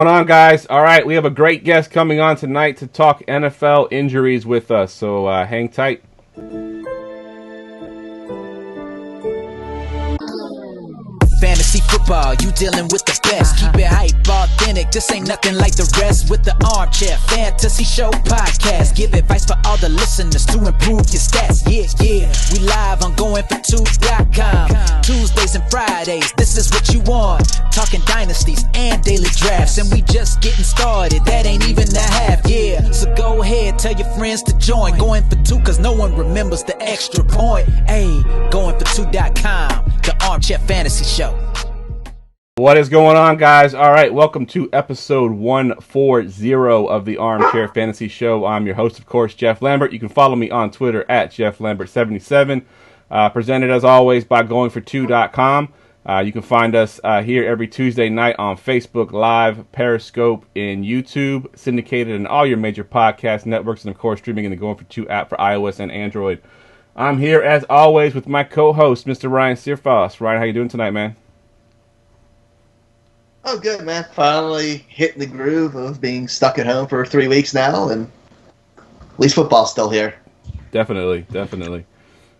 Going on, guys? All right, we have a great guest coming on tonight to talk NFL injuries with us, so hang tight. Fantasy football, you dealing with the best. Keep it hype, authentic, this ain't nothing like the rest. With the Armchair Fantasy Show podcast, give advice for all the listeners to improve your stats. Yeah, we live on goingfor2.com. Tuesdays and Fridays, this is what you want. Talking dynasties and daily drafts, and we just getting started, that ain't even the half. Yeah, so go ahead, tell your friends to join. Going for two, cause no one remembers the extra point. Hey, goingfor2.com, the Armchair Fantasy Show. What is going on, guys? All right, welcome to episode 140 of the Armchair Fantasy Show. I'm your host, of course, Jeff Lambert. You can follow me on Twitter at JeffLambert77. Presented, as always, by goingfor2.com. You can find us here every Tuesday night on Facebook Live, Periscope, and YouTube, syndicated in all your major podcast networks, and, of course, streaming in the Going for 2 app for iOS and Android. I'm here, as always, with my co-host, Mr. Ryan Searfoss. Ryan, how you doing tonight, man? Oh, good, man. Finally hitting the groove of being stuck at home for 3 weeks now, and at least football's still here. Definitely.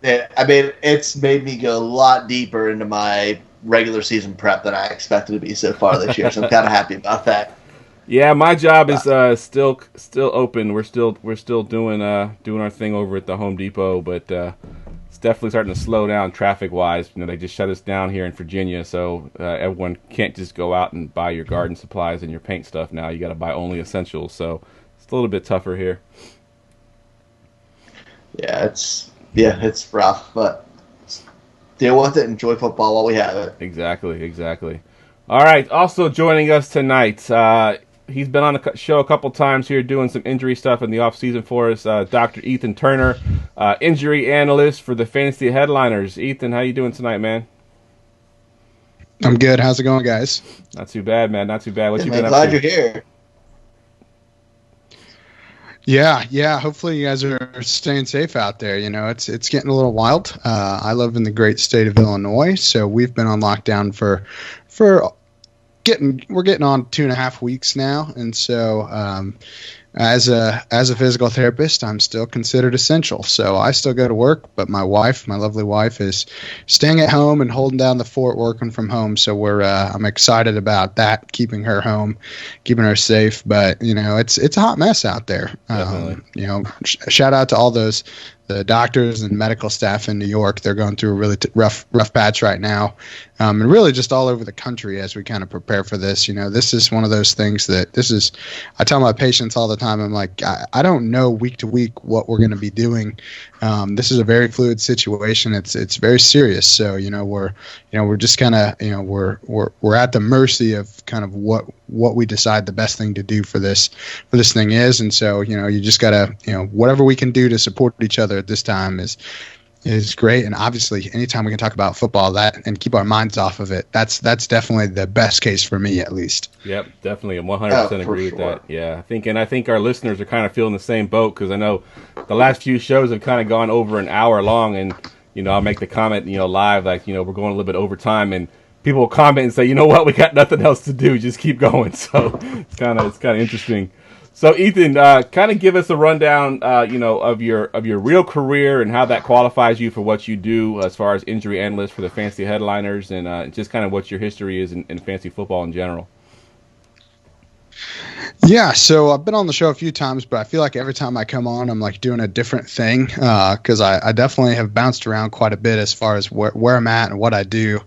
Yeah, I mean, it's made me go a lot deeper into my regular season prep than I expected to be so far this year, so I'm kind of happy about that. Yeah, my job is still open. We're still doing our thing over at the Home Depot, but it's definitely starting to slow down traffic-wise. They just shut us down here in Virginia, so everyone can't just go out and buy your garden supplies and your paint stuff now. You got to buy only essentials, so it's a little bit tougher here. Yeah, it's rough, but deal with it. Enjoy football while we have it. Exactly. All right. Also joining us tonight, he's been on the show a couple times here doing some injury stuff in the off season for us. Dr. Ethan Turner, injury analyst for the Fantasy Headliners. Ethan, how you doing tonight, man? I'm good. How's it going, guys? Not too bad, man. Not too bad. What you been up glad to? You're here. Yeah. Hopefully you guys are staying safe out there. It's getting a little wild. I live in the great state of Illinois, so we've been on lockdown for we're getting on 2.5 weeks now, and so as a physical therapist, I'm still considered essential. So I still go to work, but my lovely wife, is staying at home and holding down the fort, working from home. So I'm excited about that, keeping her home, keeping her safe. But it's a hot mess out there. Shout out to all the doctors and medical staff in New York. They're going through a really rough patch right now, and really just all over the country as we kind of prepare for this. This is one of those things I tell my patients all the time, I'm like, I don't know week to week what we're going to be doing. This is a very fluid situation. It's very serious. So we're just kind of we're at the mercy of kind of what we decide the best thing to do for this thing is. And so you just gotta whatever we can do to support each other at this time is great. And obviously anytime we can talk about football and keep our minds off of it, that's definitely the best case for me, at least. Yep, definitely. I 100% agree with that. Yeah, I think our listeners are kind of feeling the same boat, because I know the last few shows have kind of gone over an hour long, and I'll make the comment live, like we're going a little bit over time, and people will comment and say, you know what, we got nothing else to do, just keep going. So it's kind of interesting. So Ethan, kind of give us a rundown, of your real career and how that qualifies you for what you do as far as injury analyst for the Fantasy Headliners, and just kind of what your history is in fantasy football in general. Yeah, so I've been on the show a few times, but I feel like every time I come on, I'm like doing a different thing, because I definitely have bounced around quite a bit as far as where I'm at and what I do.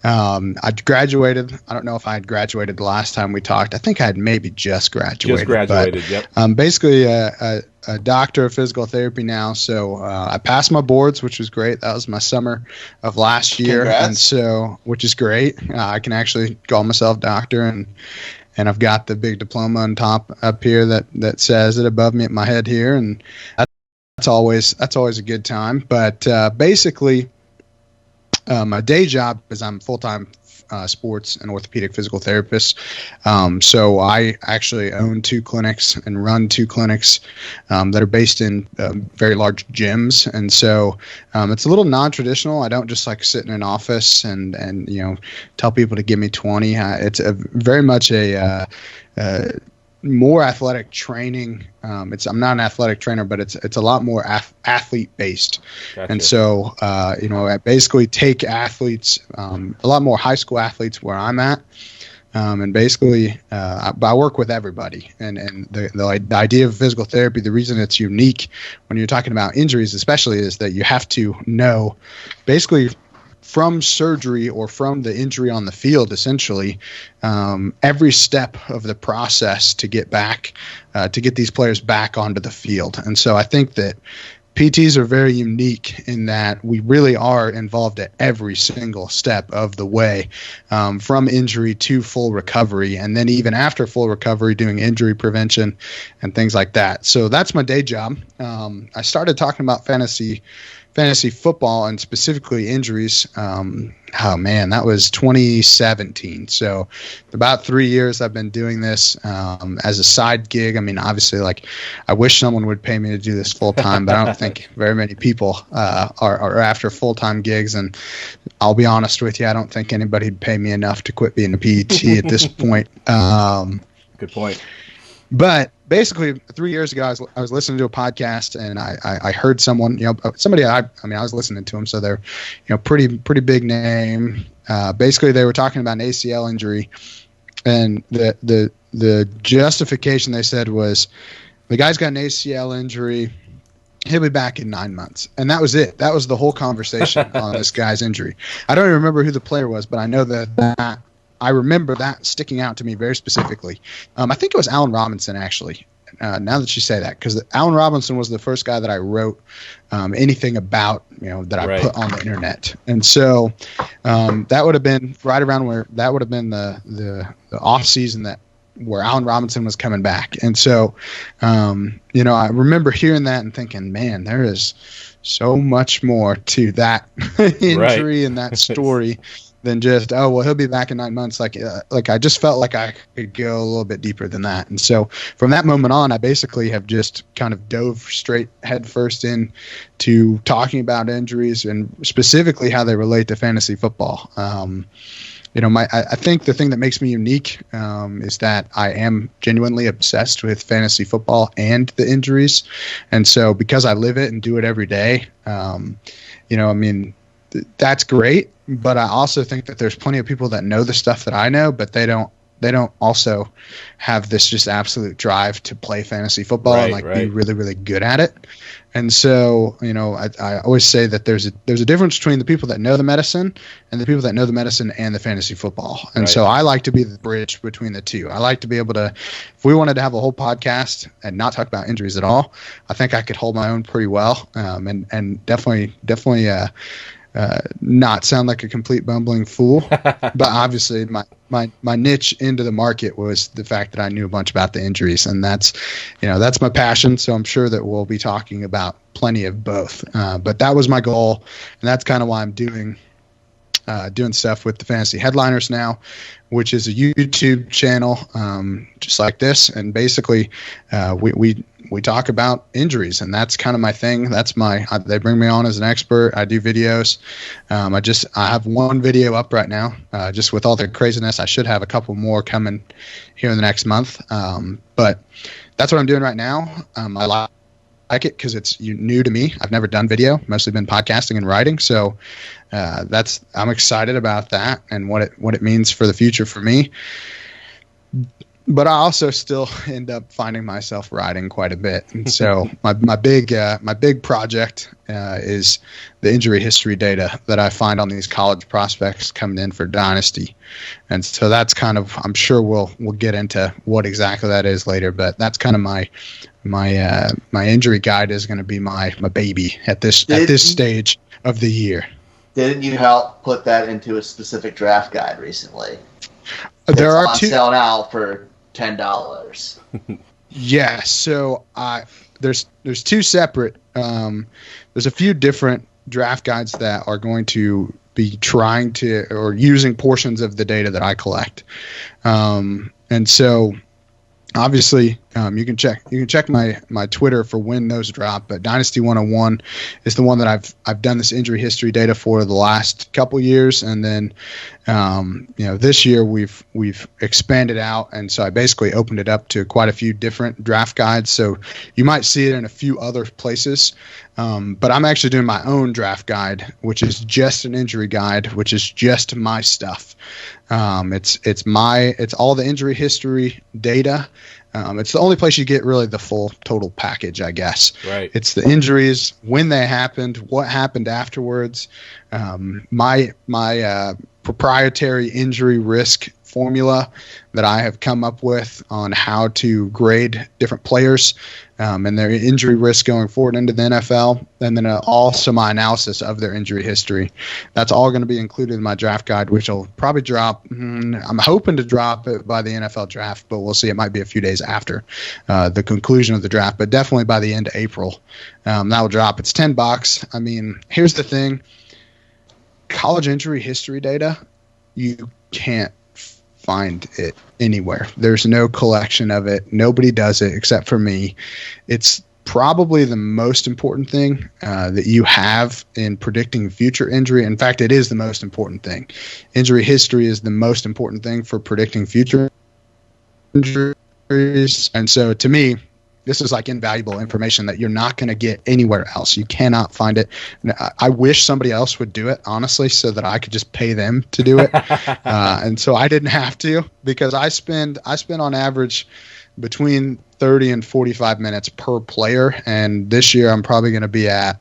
I graduated. I don't know if I had graduated the last time we talked. I think I had maybe just graduated. Yep. I'm basically a doctor of physical therapy now. So I passed my boards, which was great. That was my summer of last year. Congrats. And so, which is great. I can actually call myself doctor, and I've got the big diploma on top up here that says it above me at my head here. And that's always a good time. But basically, my day job is I'm full-time sports and orthopedic physical therapists. So I actually own 2 clinics and run 2 clinics that are based in very large gyms. And so it's a little non-traditional. I don't just like sit in an office and tell people to give me 20. It's very much a more athletic training. I'm not an athletic trainer, but it's a lot more athlete based. Gotcha. And so I basically take athletes, a lot more high school athletes where I'm at, and basically I work with everybody. And the idea of physical therapy, the reason it's unique when you're talking about injuries, especially, is that you have to know basically from surgery or from the injury on the field, essentially, every step of the process to get back, to get these players back onto the field. And so I think that PTs are very unique in that we really are involved at every single step of the way, from injury to full recovery, and then even after full recovery, doing injury prevention and things like that. So that's my day job. I started talking about fantasy football and specifically injuries. That was 2017. So about 3 years I've been doing this as a side gig. I mean, obviously, I wish someone would pay me to do this full time, but I don't think very many people are after full time gigs. And I'll be honest with you, I don't think anybody would pay me enough to quit being a PT at this point. Good point. But basically, 3 years ago, I was listening to a podcast, and I heard someone, somebody I was listening to them, so they're, pretty big name. Basically, they were talking about an ACL injury, and the justification they said was, the guy's got an ACL injury, he'll be back in 9 months, and that was it. That was the whole conversation on this guy's injury. I don't even remember who the player was, but I know that. I remember that sticking out to me very specifically. I think it was Allen Robinson, actually, now that you say that, because Allen Robinson was the first guy that I wrote anything about, that I put on the internet. And so that would have been right around where that would have been the off season where Allen Robinson was coming back. And so, I remember hearing that and thinking, man, there is so much more to that injury and that story than just, he'll be back in 9 months. Like I just felt like I could go a little bit deeper than that. And so from that moment on, I basically have just kind of dove straight headfirst in to talking about injuries and specifically how they relate to fantasy football. I think the thing that makes me unique is that I am genuinely obsessed with fantasy football and the injuries. And so because I live it and do it every day, that's great. But I also think that there's plenty of people that know the stuff that I know, but they don't also have this just absolute drive to play fantasy football and be really, really good at it. And so, I always say that there's a difference between the people that know the medicine and the people that know the medicine and the fantasy football. And so I like to be the bridge between the two. I like to be able to, if we wanted to have a whole podcast and not talk about injuries at all, I think I could hold my own pretty well, and definitely not sound like a complete bumbling fool. But obviously my niche into the market was the fact that I knew a bunch about the injuries, and that's my passion. So I'm sure that we'll be talking about plenty of both. But that was my goal, and that's kind of why I'm doing stuff with the Fantasy Headliners now, which is a YouTube channel just like this. And basically we talk about injuries, and that's kind of my thing. They bring me on as an expert. I do videos. I have one video up right now, just with all the craziness. I should have a couple more coming here in the next month. But that's what I'm doing right now. I like it because it's new to me. I've never done video, mostly been podcasting and writing. So I'm excited about that and what it means for the future for me. But I also still end up finding myself writing quite a bit. And so my big project is the injury history data that I find on these college prospects coming in for Dynasty. And so that's kind of, I'm sure we'll get into what exactly that is later, but that's kind of my injury guide is going to be my baby at this stage of the year. Didn't you help put that into a specific draft guide recently? There are on sale now for $10. Yeah, so there's two separate. There's a few different draft guides that are going to be trying to or using portions of the data that I collect. And so obviously, you can check my Twitter for when those drop. But Dynasty 101 is the one that I've done this injury history data for the last couple years, and then this year we've expanded out, and so I basically opened it up to quite a few different draft guides. So you might see it in a few other places, but I'm actually doing my own draft guide, which is just an injury guide, which is just my stuff. It's all the injury history data. It's the only place you get really the full total package, I guess. Right. It's the injuries, when they happened, what happened afterwards, my proprietary injury risk formula that I have come up with on how to grade different players and their injury risk going forward into the NFL, and then also my analysis of their injury history. That's all going to be included in my draft guide, which will probably drop. I'm hoping to drop it by the NFL draft, but we'll see. It might be a few days after the conclusion of the draft, but definitely by the end of April. That will drop. It's $10. I mean, here's the thing. College injury history data, you can't find it anywhere. There's no collection of it. Nobody does it except for me. It's probably the most important thing that you have in predicting future injury. In fact, it is the most important thing. Injury history is the most important thing for predicting future injuries. And so to me, this is like invaluable information that you're not going to get anywhere else. You cannot find it. I wish somebody else would do it, honestly, so that I could just pay them to do it. And so I didn't have to, because I spend on average between 30 and 45 minutes per player. And this year I'm probably going to be by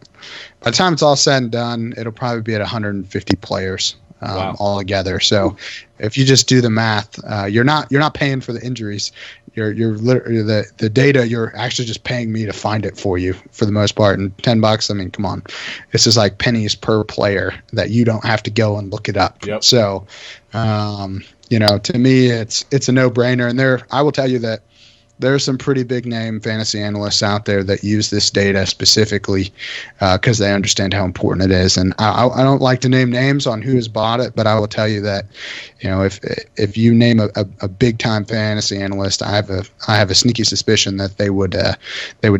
the time it's all said and done, it'll probably be at 150 players. Wow. All together. So if you just do the math, you're not paying for the injuries. You're literally the data. You're actually just paying me to find it for you for the most part. And $10, I mean, come on, this is like pennies per player that you don't have to go and look it up. Yep. So, to me, it's a no-brainer. And I will tell you that there are some pretty big name fantasy analysts out there that use this data specifically because they understand how important it is. And I don't like to name names on who has bought it, but I will tell you that, if you name a big time fantasy analyst, I have a sneaky suspicion that they would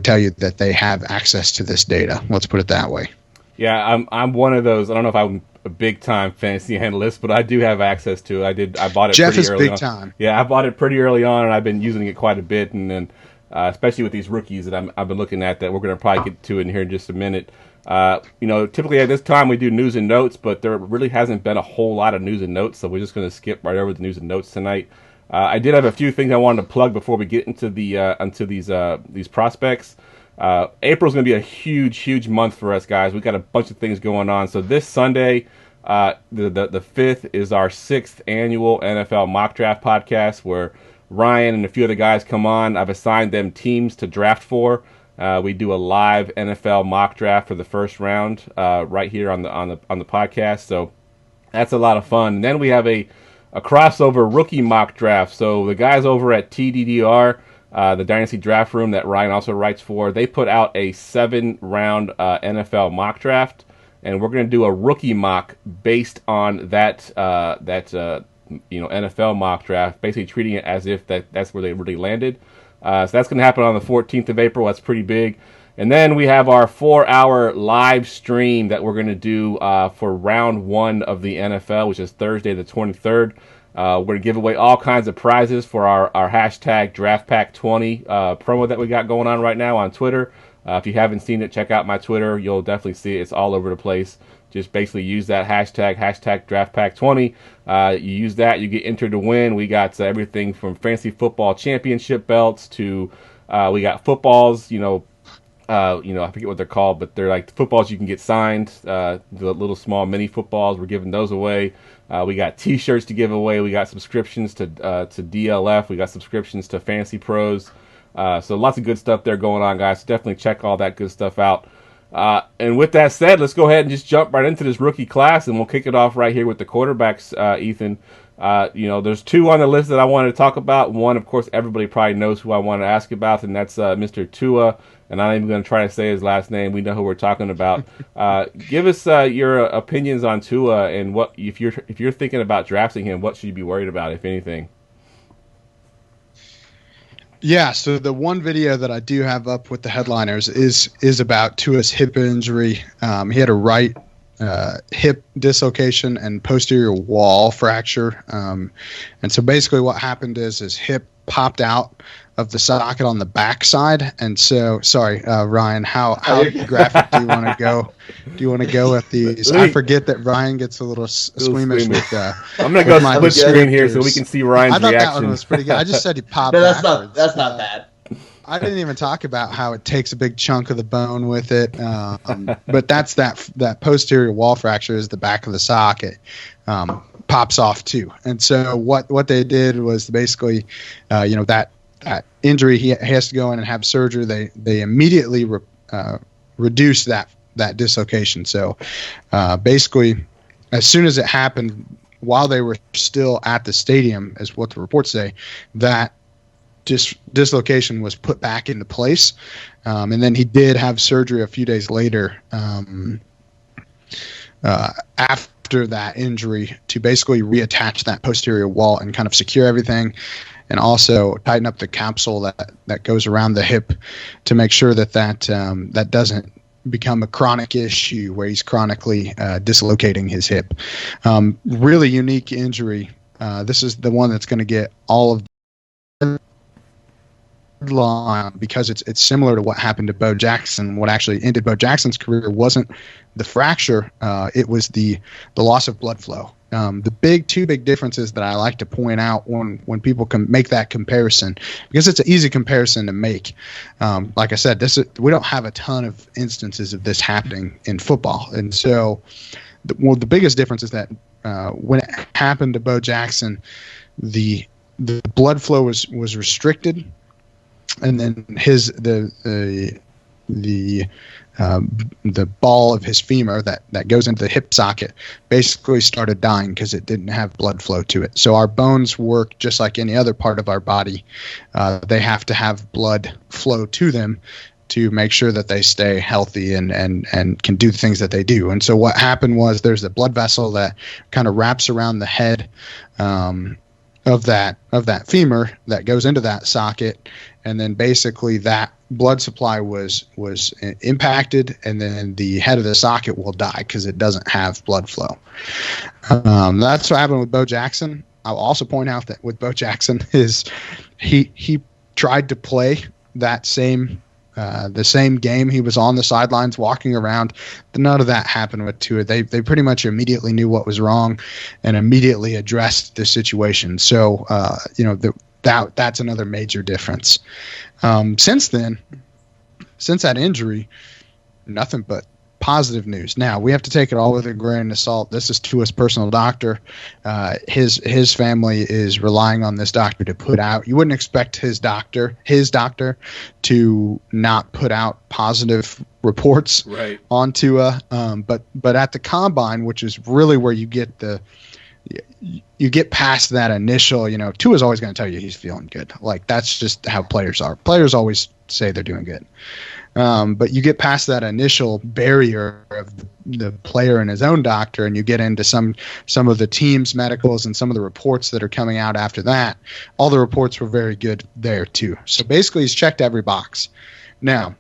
tell you that they have access to this data. Let's put it that way. Yeah, I'm one of those. I don't know if I'm a big time fantasy analyst, but I do have access to it. I bought it Jeff pretty early is big on. time. Yeah, I bought it pretty early on, and I've been using it quite a bit. And then, especially with these rookies that I've been looking at, that we're going to probably get to in here in just a minute. Typically at this time we do news and notes, but there really hasn't been a whole lot of news and notes, so we're just going to skip right over the news and notes tonight. I did have a few things I wanted to plug before we get into these prospects. April's going to be a huge month for us, guys. We've got a bunch of things going on. So this Sunday, the 5th, is our 6th annual NFL mock draft podcast, where Ryan and a few other guys come on. I've assigned them teams to draft for. We do a live NFL mock draft for the first round right here on the podcast. So that's a lot of fun. And then we have a crossover rookie mock draft. So the guys over at TDDR, the Dynasty Draft Room that Ryan also writes for, they put out a 7-round NFL mock draft, and we're going to do a rookie mock based on that NFL mock draft, basically treating it as if that's where they really landed. So that's going to happen on the 14th of April. That's pretty big. And then we have our 4-hour live stream that we're going to do for round 1 of the NFL, which is Thursday the 23rd. We're going to give away all kinds of prizes for our hashtag DraftPack20 promo that we got going on right now on Twitter. If you haven't seen it, check out my Twitter. You'll definitely see it. It's all over the place. Just basically use that hashtag DraftPack20. You use that, you get entered to win. We got everything from fantasy football championship belts to we got footballs, I forget what they're called, but they're like the footballs you can get signed, the little small mini footballs. We're giving those away. We got T-shirts to give away. We got subscriptions to DLF. We got subscriptions to Fantasy Pros. So lots of good stuff there going on, guys. So definitely check all that good stuff out. And with that said, let's go ahead and just jump right into this rookie class, and we'll kick it off right here with the quarterbacks, Ethan. There's two on the list that I wanted to talk about. One, of course, everybody probably knows who I want to ask about, and that's Mr. Tua. And I'm not even going to try to say his last name. We know who we're talking about. Give us your opinions on Tua, and what if you're thinking about drafting him, what should you be worried about, if anything? Yeah, so the one video that I do have up with the headliners is about Tua's hip injury. He had a right hip dislocation and posterior wall fracture. And so basically what happened is his hip popped out of the socket on the back side. And so, sorry, Ryan, how graphic do you want to go? Do you want to go with these? I forget that Ryan gets a little squeamish with I'm going to go split screen here so we can see Ryan's reaction. I thought that one was pretty good. I just said he popped No, backwards. that's not bad. I didn't even talk about how it takes a big chunk of the bone with it, but that's that posterior wall fracture is the back of the socket pops off too. And so what they did was basically, that injury, he has to go in and have surgery. They immediately reduce that dislocation. So basically, as soon as it happened, while they were still at the stadium, as what the reports say, that dislocation was put back into place, and then he did have surgery a few days later after that injury to basically reattach that posterior wall and kind of secure everything, and also tighten up the capsule that goes around the hip to make sure that doesn't become a chronic issue where he's chronically dislocating his hip. Really unique injury. This is the one that's going to get all of line because it's similar to what happened to Bo Jackson. What actually ended Bo Jackson's career wasn't the fracture, it was the loss of blood flow. The two big differences that I like to point out when people can make that comparison, because it's an easy comparison to make. Like I said, we don't have a ton of instances of this happening in football, and so the biggest difference is that when it happened to Bo Jackson, the blood flow was restricted. And then the ball of his femur that goes into the hip socket basically started dying because it didn't have blood flow to it. So our bones work just like any other part of our body. They have to have blood flow to them to make sure that they stay healthy and can do the things that they do. And so what happened was there's a blood vessel that kind of wraps around the head of that femur that goes into that socket, and then basically that blood supply was impacted, and then the head of the socket will die because it doesn't have blood flow. That's what happened with Bo Jackson. I'll also point out that with Bo Jackson is he tried to play that the same game. He was on the sidelines walking around. None of that happened with Tua. They pretty much immediately knew what was wrong and immediately addressed the situation. So that's another major difference. Since that injury, nothing but positive news. Now we have to take it all with a grain of salt. This is Tua's personal doctor. His family is relying on this doctor to put out. You wouldn't expect his doctor to not put out positive reports on Tua. But at the combine, which is really where you get past that initial, Tua's always going to tell you he's feeling good. Like that's just how players are. Players always say they're doing good. But you get past that initial barrier of the player and his own doctor, and you get into some of the team's medicals and some of the reports that are coming out after that. All the reports were very good there too. So basically he's checked every box. Now,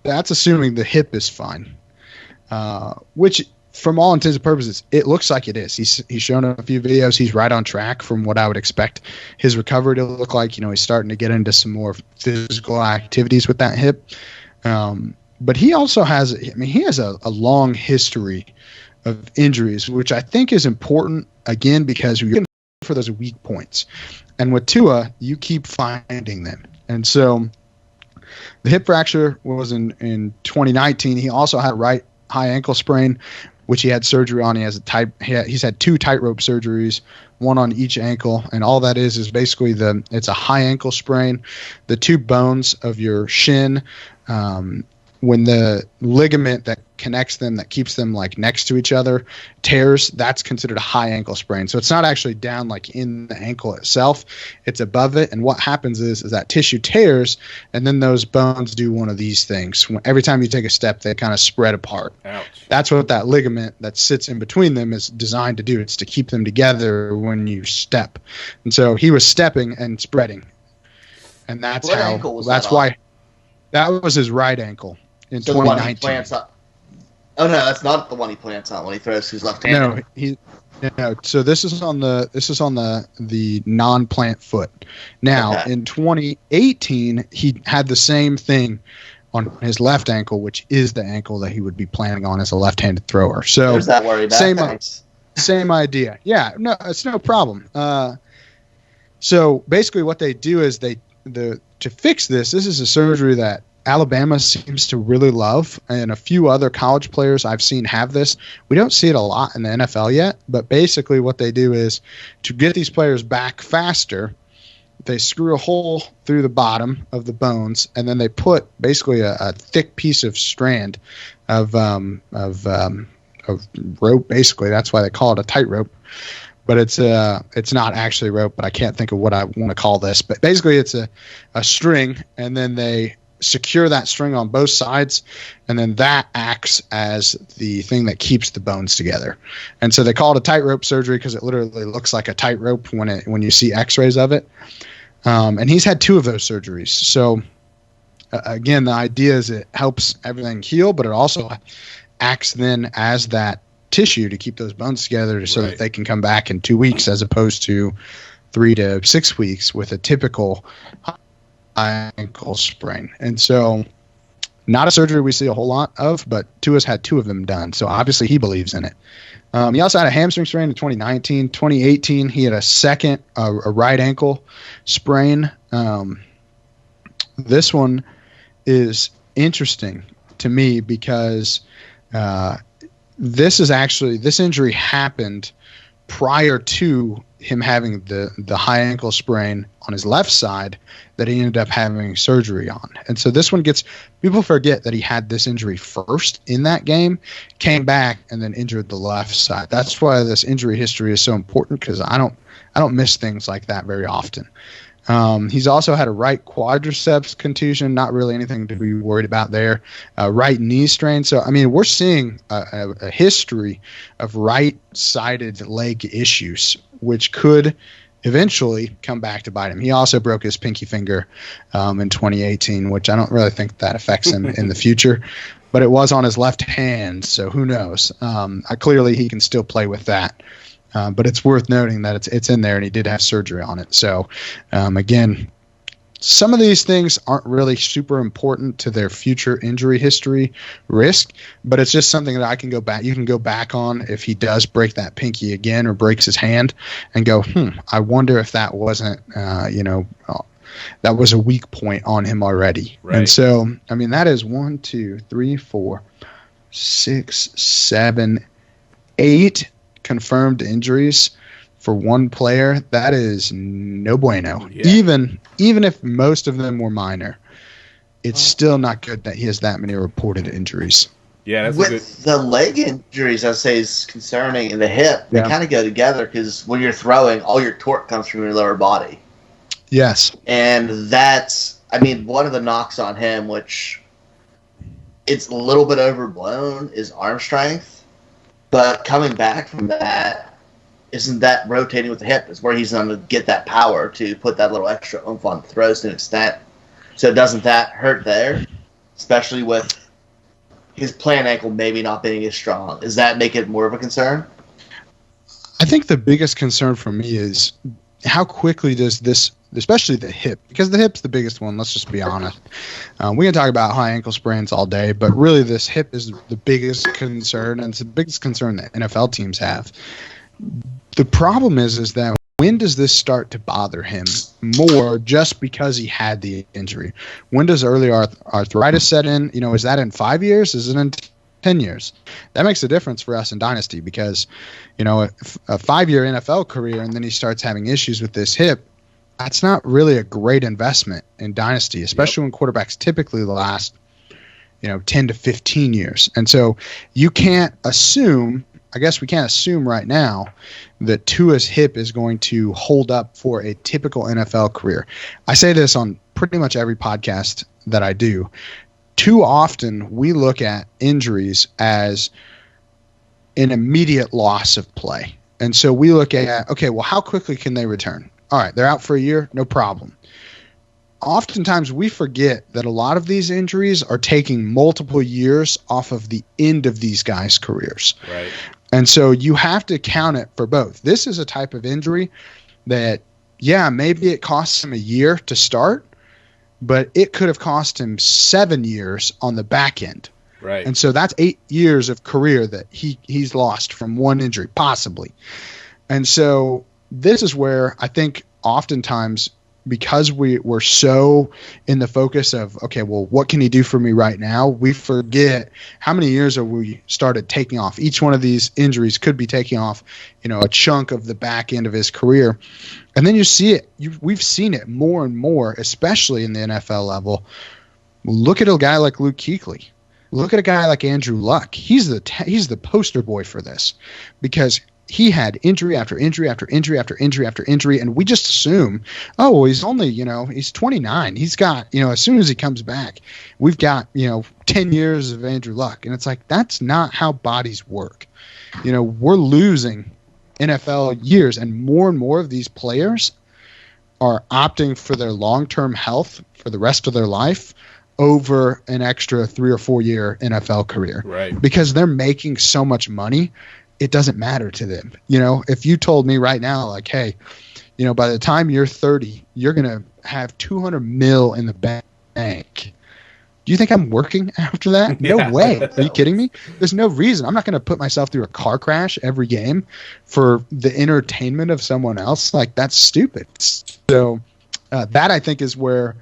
that's assuming the hip is fine, which from all intents and purposes, it looks like it is. He's shown a few videos. He's right on track from what I would expect his recovery to look like. He's starting to get into some more physical activities with that hip. But he also has, he has a long history of injuries, which I think is important, again, because you're looking for those weak points. And with Tua, you keep finding them. And so the hip fracture was in 2019. He also had a right high ankle sprain, which he had surgery on. He's had 2 tightrope surgeries, one on each ankle, and all that is basically it's a high ankle sprain. The 2 bones of your shin when the ligament that connects them, that keeps them like next to each other, tears, that's considered a high ankle sprain. So it's not actually down like in the ankle itself, it's above it. And what happens is that tissue tears, and then those bones do one of these things. Every time you take a step, they kind of spread apart. Ouch. That's what that ligament that sits in between them is designed to do. It's to keep them together when you step. And so he was stepping and spreading. And that's What how, ankle was that's that why on? that was his right ankle in So the one he 2019. plants on. Oh no, that's not the one he plants on when he throws his left-handed. No. So this is on the non-plant foot. Now Okay. in 2018, he had the same thing on his left ankle, which is the ankle that he would be planning on as a left-handed thrower. So There's that worry about. same Thanks. same idea. Yeah, no, it's no problem. So basically, what they do is to fix this. This is a surgery that Alabama seems to really love, and a few other college players I've seen have this. We don't see it a lot in the NFL yet, but basically what they do is to get these players back faster, they screw a hole through the bottom of the bones, and then they put basically a thick piece of strand of rope. Basically, that's why they call it a tightrope. But it's not actually rope. But I can't think of what I want to call this. But basically, it's a string, and then they secure that string on both sides, and then that acts as the thing that keeps the bones together. And so they call it a tightrope surgery because it literally looks like a tightrope when you see X-rays of it. And he's had 2 of those surgeries. So again, the idea is it helps everything heal, but it also acts then as that tissue to keep those bones together so that they can come back in 2 weeks as opposed to 3 to 6 weeks with a typical ankle sprain. And so not a surgery we see a whole lot of, but Tua's had 2 of them done. So obviously he believes in it. He also had a hamstring sprain in 2019. 2018, he had a second, a right ankle sprain. This one is interesting to me because this injury happened prior to him having the high ankle sprain on his left side that he ended up having surgery on. And so this one people forget that he had this injury first in that game, came back, and then injured the left side. That's why this injury history is so important, because I don't miss things like that very often. He's also had a right quadriceps contusion, not really anything to be worried about there. Right knee strain. So, I mean, we're seeing a history of right-sided leg issues, which could eventually come back to bite him. He also broke his pinky finger in 2018, which I don't really think that affects him in the future. But it was on his left hand, so who knows? Clearly, he can still play with that. But it's worth noting that it's in there, and he did have surgery on it. So, again, some of these things aren't really super important to their future injury history risk, but it's just something that I can go back. You can go back on if he does break that pinky again or breaks his hand, and go, I wonder if that wasn't, that was a weak point on him already. Right. And so, I mean, that is 1, 2, 3, 4, 6, 7, 8 confirmed injuries for one player. That is no bueno. Yeah. Even if most of them were minor, it's still not good that he has that many reported injuries. Yeah, that's with the leg injuries, I'd say is concerning, and the hip. They kind of go together because when you're throwing, all your torque comes from your lower body. Yes, and that's, I mean, one of the knocks on him, which it's a little bit overblown, is arm strength. But coming back from that, isn't that rotating with the hip is where he's going to get that power to put that little extra oomph on the throws to an extent. So doesn't that hurt there? Especially with his plant ankle maybe not being as strong. Does that make it more of a concern? I think the biggest concern for me is how quickly does this, especially the hip, because the hip's the biggest one, let's just be honest. We can talk about high ankle sprains all day, but really this hip is the biggest concern, and it's the biggest concern that NFL teams have. The problem is that when does this start to bother him more just because he had the injury? When does early arthritis set in? Is that in 5 years? Is it in 10 years? That makes a difference for us in Dynasty because, a 5-year NFL career and then he starts having issues with this hip, that's not really a great investment in Dynasty, especially when quarterbacks typically last 10 to 15 years. And so you can't assume, I guess we can't assume right now that Tua's hip is going to hold up for a typical NFL career. I say this on pretty much every podcast that I do. Too often we look at injuries as an immediate loss of play. And so we look at, okay, well, how quickly can they return? All right, they're out for a year, no problem. Oftentimes we forget that a lot of these injuries are taking multiple years off of the end of these guys' careers. Right. And so you have to count it for both. This is a type of injury that, yeah, maybe it costs him a year to start, but it could have cost him 7 years on the back end. Right. And so that's 8 years of career that he's lost from one injury, possibly. And so this is where I think oftentimes, because we're so in the focus of, okay, well, what can he do for me right now? We forget how many years have we started taking off. Each one of these injuries could be taking off, a chunk of the back end of his career. And then you see it. We've seen it more and more, especially in the NFL level. Look at a guy like Luke Kuechly. Look at a guy like Andrew Luck. He's the poster boy for this, because he had injury after injury after injury after injury after injury, and we just assume, oh, well, he's only, he's 29. He's got, as soon as he comes back, we've got, 10 years of Andrew Luck. And it's like, that's not how bodies work. We're losing NFL years, and more of these players are opting for their long-term health for the rest of their life over an extra 3 or 4 year NFL career. Right. Because they're making so much money. It doesn't matter to them. If you told me right now, like, hey, by the time you're 30, you're going to have $200 million in the bank. Do you think I'm working after that? No way. Are you kidding me? There's no reason. I'm not going to put myself through a car crash every game for the entertainment of someone else. Like, that's stupid. So that, I think, is where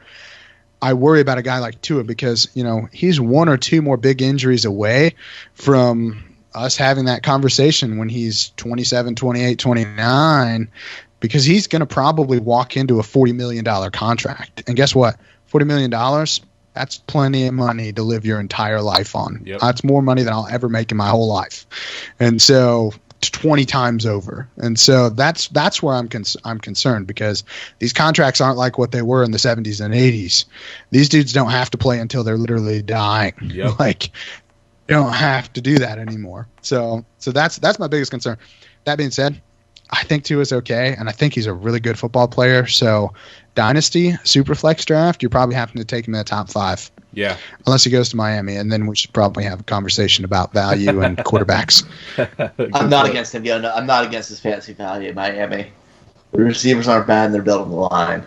I worry about a guy like Tua, because, he's 1 or 2 more big injuries away from us having that conversation when he's 27, 28, 29, because he's going to probably walk into a $40 million contract. And guess what? $40 million, that's plenty of money to live your entire life on. Yep. That's more money than I'll ever make in my whole life. And so 20 times over. And so that's where I'm concerned, because these contracts aren't like what they were in the 70s and 80s. These dudes don't have to play until they're literally dying. Yep. Like, you don't have to do that anymore. So that's my biggest concern. That being said, I think Tua is okay, and I think he's a really good football player. So Dynasty, Superflex draft, you're probably having to take him in the top 5. Yeah. Unless he goes to Miami, and then we should probably have a conversation about value and quarterbacks. I'm not against him. I'm not against his fantasy value in Miami. The receivers aren't bad, and they're building the line.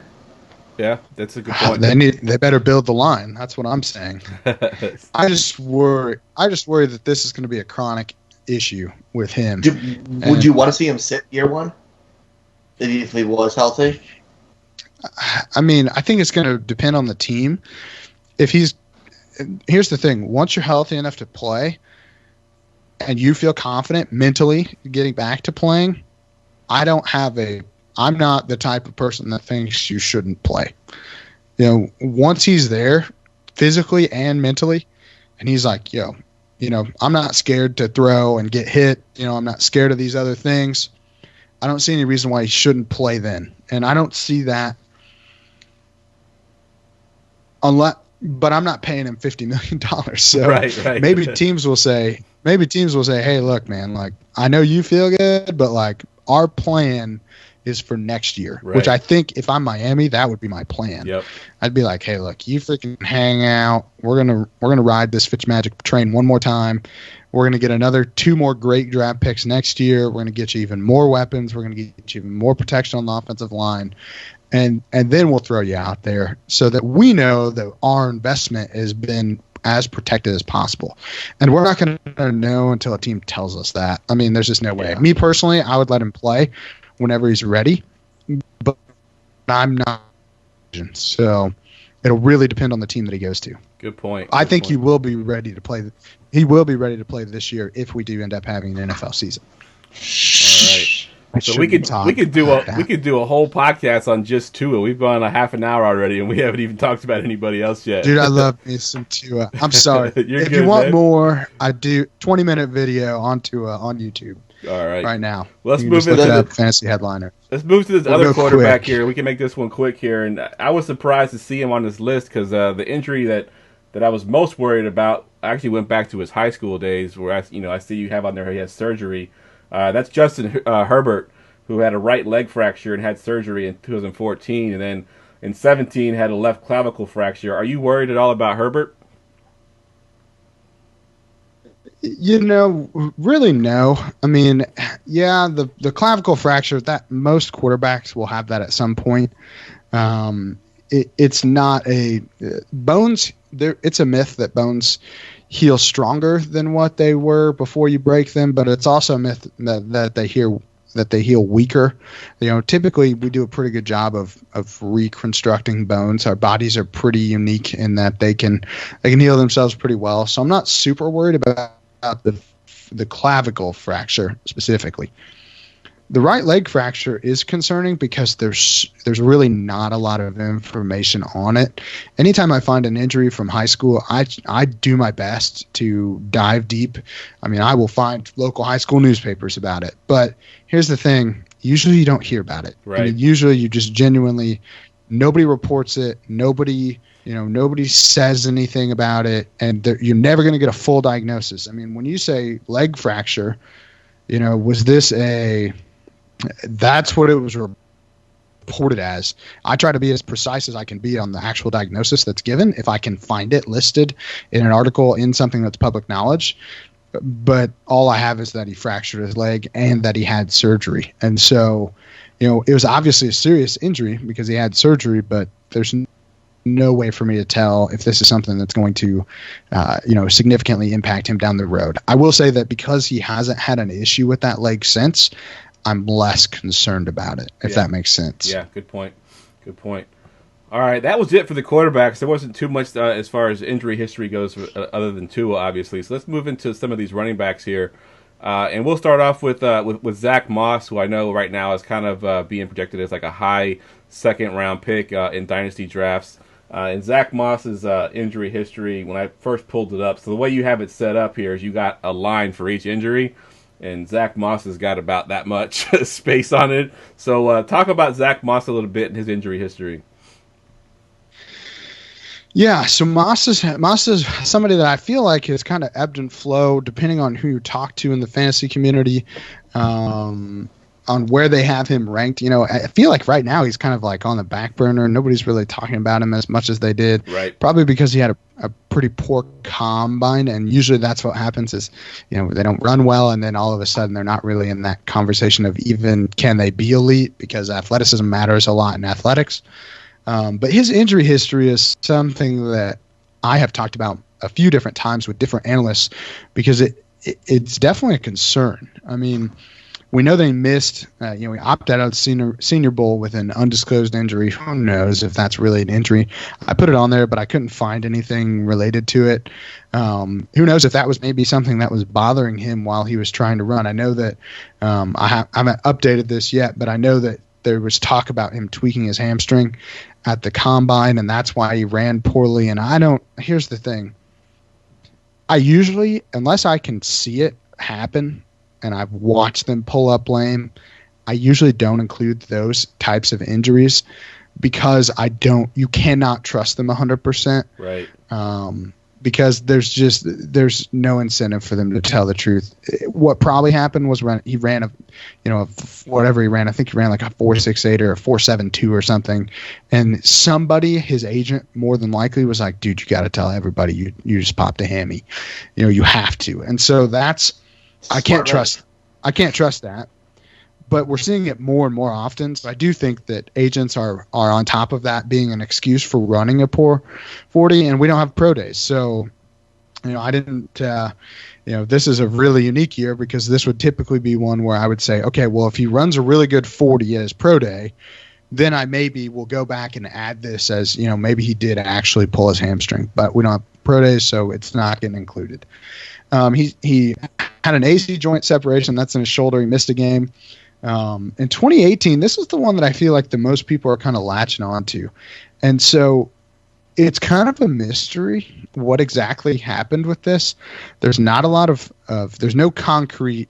Yeah, that's a good point. They better build the line. That's what I'm saying. I just worry that this is going to be a chronic issue with him. Would you want to see him sit year 1 if he was healthy? I mean, I think it's going to depend on the team. Here's the thing: once you're healthy enough to play, and you feel confident mentally getting back to playing, I'm not the type of person that thinks you shouldn't play. Once he's there physically and mentally, and he's like, I'm not scared to throw and get hit. I'm not scared of these other things. I don't see any reason why he shouldn't play then. And I don't see that but I'm not paying him $50 million. So right. maybe teams will say, hey, look, man, like, I know you feel good, but like, our plan is for next year, right. Which I think if I'm Miami, that would be my plan. Yep. I'd be like, hey, look, you freaking hang out. We're gonna ride this Fitzmagic train one more time. We're gonna get another 2 more great draft picks next year. We're gonna get you even more weapons. We're gonna get you even more protection on the offensive line, and then we'll throw you out there so that we know that our investment has been as protected as possible. And we're not going to know until a team tells us that. I mean, there's just no way. Me personally, I would let him play whenever he's ready, but I'm not. So it'll really depend on the team that he goes to. Good point. I think he will be ready to play. He will be ready to play this year if we do end up having an NFL season. All right. So we could do a whole podcast on just Tua. We've gone a half an hour already, and we haven't even talked about anybody else yet. Dude, I love me some Tua. I'm sorry. If good, you want man. More, I do 20-minute video on Tua on YouTube. All right, right now. Let's you move into into fantasy headliner. Let's move to this other quarterback quick here. We can make this one quick here, and I was surprised to see him on this list because the injury that I was most worried about. I actually went back to his high school days, where I see you have on there he has surgery. That's Justin Herbert, who had a right leg fracture and had surgery in 2014, and then in 2017 had a left clavicle fracture. Are you worried at all about Herbert? Really no. I mean, yeah, the clavicle fracture, that most quarterbacks will have that at some point. It's not a bones. It's a myth that bones heal stronger than what they were before you break them, but it's also a myth that they heal weaker. Typically we do a pretty good job of reconstructing bones. Our bodies are pretty unique in that they can heal themselves pretty well. So I'm not super worried about the clavicle fracture specifically. The right leg fracture is concerning because there's really not a lot of information on it. Anytime I find an injury from high school, I do my best to dive deep. I mean, I will find local high school newspapers about it. But here's the thing. Usually you don't hear about it. Right. I mean, usually you just genuinely, nobody reports it. Nobody says anything about it. And you're never going to get a full diagnosis. I mean, when you say leg fracture, was this that's what it was reported as. I try to be as precise as I can be on the actual diagnosis that's given, if I can find it listed in an article in something that's public knowledge. But all I have is that he fractured his leg and that he had surgery. And so, it was obviously a serious injury because he had surgery, but there's no way for me to tell if this is something that's going to, significantly impact him down the road. I will say that because he hasn't had an issue with that leg since, I'm less concerned about it, if that makes sense. Yeah, good point. All right, that was it for the quarterbacks. There wasn't too much as far as injury history goes, other than Tua, obviously. So let's move into some of these running backs here, and we'll start off with Zach Moss, who I know right now is kind of being projected as like a high second-round pick in dynasty drafts. And Zach Moss's injury history, when I first pulled it up, so the way you have it set up here is you got a line for each injury. And Zach Moss has got about that much space on it. So talk about Zach Moss a little bit and his injury history. Yeah, so Moss is somebody that I feel like has kind of ebbed and flowed depending on who you talk to in the fantasy community, on where they have him ranked. I feel like right now he's kind of like on the back burner. Nobody's really talking about him as much as they did. Right. Probably because he had a pretty poor combine, and usually that's what happens is, they don't run well, and then all of a sudden they're not really in that conversation of even can they be elite, because athleticism matters a lot in athletics. But his injury history is something that I have talked about a few different times with different analysts because it's definitely a concern. I mean, we know they missed, he opted out of the Senior Bowl with an undisclosed injury. Who knows if that's really an injury? I put it on there, but I couldn't find anything related to it. Who knows if that was maybe something that was bothering him while he was trying to run. I know that I haven't updated this yet, but I know that there was talk about him tweaking his hamstring at the combine, and that's why he ran poorly. And here's the thing. I usually, unless I can see it happen, and I've watched them pull up lame, I usually don't include those types of injuries because you cannot trust them 100%. Right. Because there's no incentive for them to tell the truth. What probably happened was he ran whatever he ran. I think he ran like a 4.68 or a 4.72 or something. And somebody, his agent, more than likely was like, dude, you got to tell everybody you just popped a hammy. You have to. And so I can't trust that, but we're seeing it more and more often. So I do think that agents are on top of that being an excuse for running a poor 40, and we don't have pro days. So, I didn't, this is a really unique year because this would typically be one where I would say, okay, well, if he runs a really good 40 at his pro day, then I maybe will go back and add this as, maybe he did actually pull his hamstring, but we don't have pro days, so it's not getting included. He had an AC joint separation. That's in his shoulder. He missed a game. In 2018, this is the one that I feel like the most people are kind of latching onto. And so it's kind of a mystery what exactly happened with this. There's not a lot of there's no concrete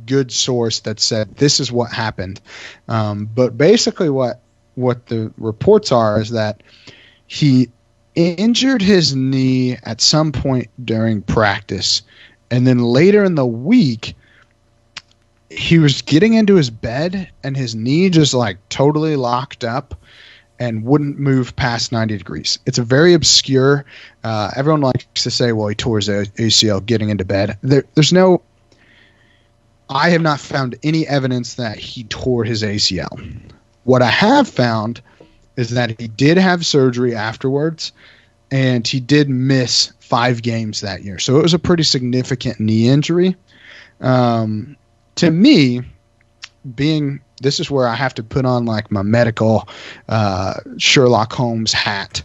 good source that said this is what happened. But basically what the reports are is that he injured his knee at some point during practice, and then later in the week he was getting into his bed and his knee just like totally locked up and wouldn't move past 90 degrees. It's a very obscure. Everyone likes to say, well, he tore his ACL getting into bed. I have not found any evidence that he tore his ACL. What I have found is that he did have surgery afterwards, and he did miss 5 games that year. So it was a pretty significant knee injury. To me, this is where I have to put on like my medical Sherlock Holmes hat.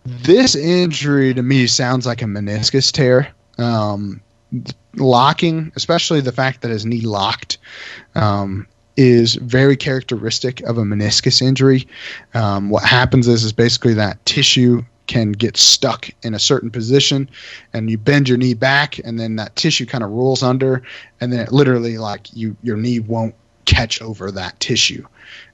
This injury to me sounds like a meniscus tear. Locking, especially the fact that his knee locked, is very characteristic of a meniscus injury. What happens is basically that tissue can get stuck in a certain position, and you bend your knee back, and then that tissue kind of rolls under, and then it literally like your knee won't catch over that tissue,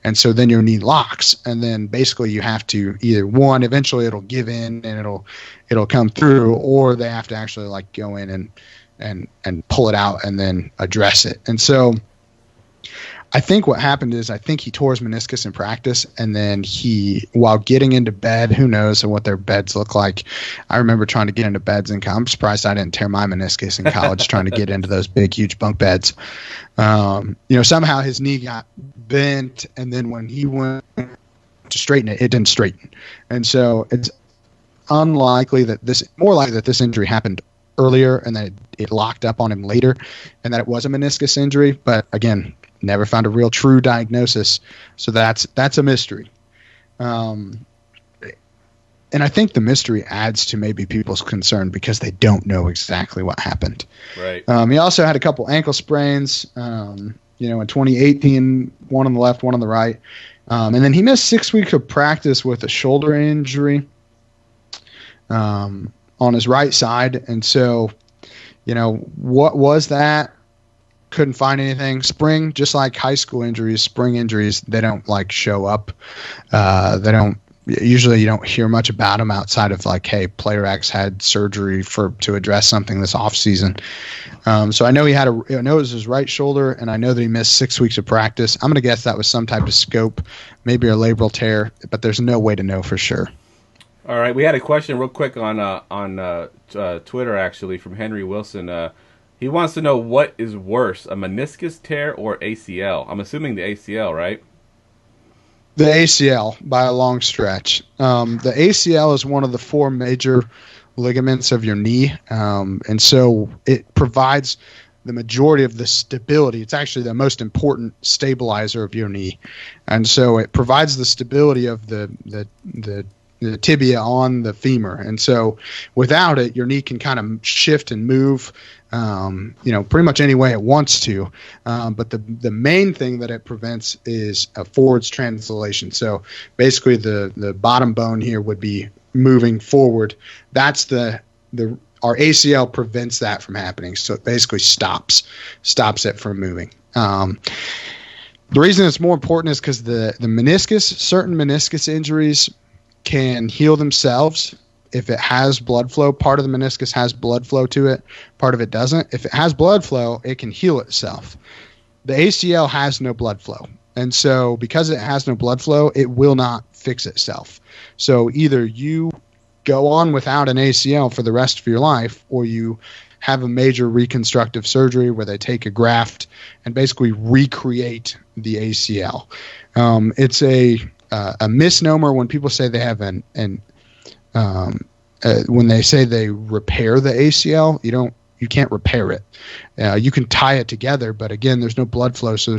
and so then your knee locks, and then basically you have to either eventually it'll give in and it'll come through, or they have to actually like go in and pull it out and then address it. And so I think what happened is I think he tore his meniscus in practice, and then while getting into bed, who knows what their beds look like. I remember trying to get into beds in college. I'm surprised I didn't tear my meniscus in college trying to get into those big, huge bunk beds. Somehow his knee got bent, and then when he went to straighten it, it didn't straighten. And so it's more likely that this injury happened earlier and that it locked up on him later, and that it was a meniscus injury. But again, never found a real true diagnosis, so that's a mystery. And I think the mystery adds to maybe people's concern because they don't know exactly what happened. Right. He also had a couple ankle sprains, in 2018, one on the left, one on the right. And then he missed 6 weeks of practice with a shoulder injury on his right side. And so, what was that? Couldn't find anything. Spring, just like high school injuries, spring injuries, they don't like show up. Usually you don't hear much about them outside of like, hey, player X had surgery to address something this off season. So I know I know it was his right shoulder, and I know that he missed 6 weeks of practice. I'm going to guess that was some type of scope, maybe a labral tear, but there's no way to know for sure. All right, we had a question real quick on Twitter actually from Henry Wilson. He wants to know what is worse, a meniscus tear or ACL. I'm assuming the ACL, right? The ACL by a long stretch. The ACL is one of the 4 major ligaments of your knee, and so it provides the majority of the stability. It's actually the most important stabilizer of your knee, and so it provides the stability of the tibia on the femur. And so without it, your knee can kind of shift and move, pretty much any way it wants to. But the main thing that it prevents is a forwards translation. So basically the bottom bone here would be moving forward. That's our ACL prevents that from happening. So it basically stops it from moving. The reason it's more important is because the certain meniscus injuries can heal themselves if it has blood flow. Part of the meniscus has blood flow to it, part of it doesn't. If it has blood flow, it can heal itself. The ACL has no blood flow, and so because it has no blood flow, it will not fix itself. So either you go on without an ACL for the rest of your life, or you have a major reconstructive surgery where they take a graft and basically recreate the ACL. It's a misnomer when people say they have when they say they repair the ACL. You can't repair it. You can tie it together, but again, there's no blood flow, so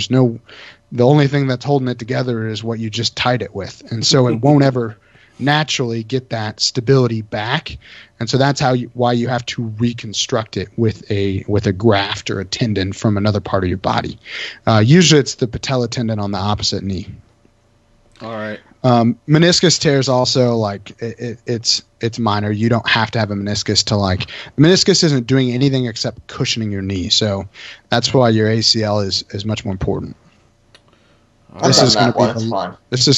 the only thing that's holding it together is what you just tied it with, and so it won't ever naturally get that stability back, and so that's why you have to reconstruct it with a graft or a tendon from another part of your body. Usually, it's the patella tendon on the opposite knee. All right. Meniscus tears also, like, it's minor. You don't have to have a meniscus to, like, the meniscus isn't doing anything except cushioning your knee. So that's why your ACL is much more important. This is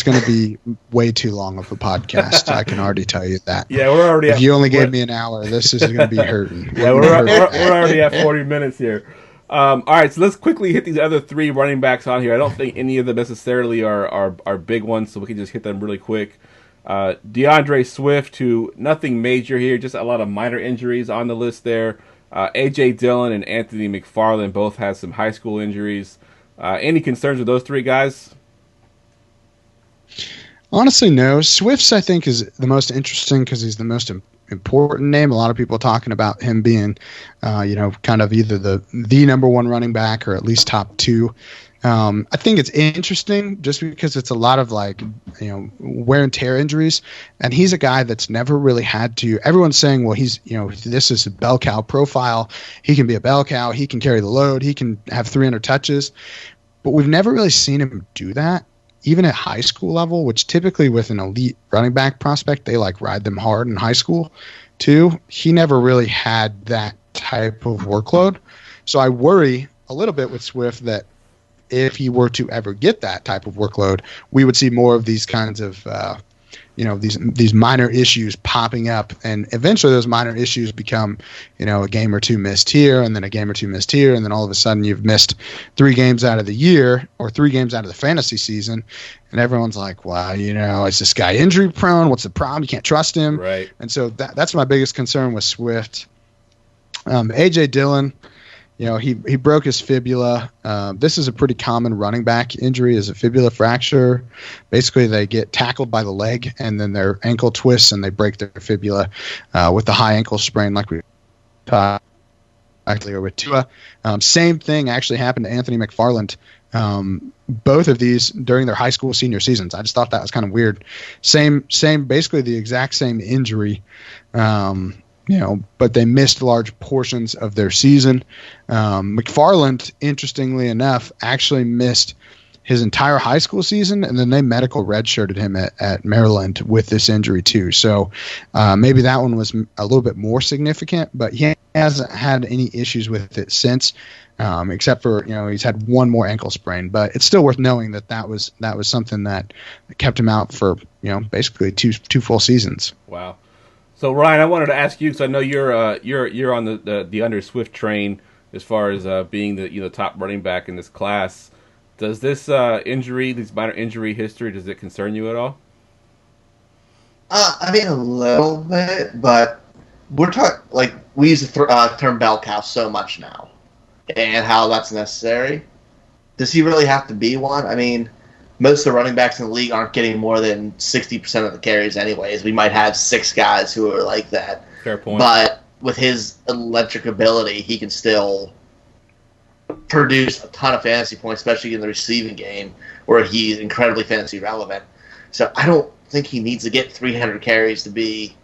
going to be way too long of a podcast. I can already tell you that. Yeah, we're already. If you only gave me an hour, this is going to be hurting. Yeah, we're already at 40 minutes here. All right, so let's quickly hit these other three running backs on here. I don't think any of them necessarily are big ones, so we can just hit them really quick. DeAndre Swift, who nothing major here, just a lot of minor injuries on the list there. A.J. Dillon and Anthony McFarland both had some high school injuries. Any concerns with those three guys? Honestly, no. Swift's, I think, is the most interesting because he's the most important name. A lot of people talking about him being, kind of either the number one running back or at least top two. I think it's interesting just because it's a lot of, like, wear and tear injuries, and he's a guy that's never really had to. Everyone's saying, well, he's, this is a bell cow profile. He can be a bell cow. He can carry the load. He can have 300 touches, but we've never really seen him do that, even at high school level, which typically with an elite running back prospect, they like ride them hard in high school too. He never really had that type of workload. So I worry a little bit with Swift that if he were to ever get that type of workload, we would see more of these kinds of, these minor issues popping up, and eventually those minor issues become, a game or two missed here, and then a game or two missed here, and then all of a sudden you've missed 3 games out of the year or 3 games out of the fantasy season, and everyone's like, well, is this guy injury prone? What's the problem? You can't trust him. Right. And so that's my biggest concern with Swift. A.J. Dillon, he broke his fibula. This is a pretty common running back injury, is a fibula fracture. Basically, they get tackled by the leg, and then their ankle twists, and they break their fibula with the high ankle sprain, like we talked earlier with Tua. Same thing actually happened to Anthony McFarland. Both of these during their high school senior seasons. I just thought that was kind of weird. Same, basically the exact same injury. But they missed large portions of their season. McFarland, interestingly enough, actually missed his entire high school season, and then they medical redshirted him at Maryland with this injury too. So maybe that one was a little bit more significant, but he hasn't had any issues with it since, except for he's had one more ankle sprain. But it's still worth knowing that was something that kept him out for basically two full seasons. Wow. So Ryan, I wanted to ask you, because I know you're on the under Swift train as far as being the top running back in this class. Does this this minor injury history, does it concern you at all? I mean, a little bit, but we're talking, like, we use the term bell cow so much now, and how that's necessary. Does he really have to be one? I mean, most of the running backs in the league aren't getting more than 60% of the carries anyways. We might have 6 guys who are like that. Fair point. But with his electric ability, he can still produce a ton of fantasy points, especially in the receiving game, where he's incredibly fantasy relevant. So I don't think he needs to get 300 carries to be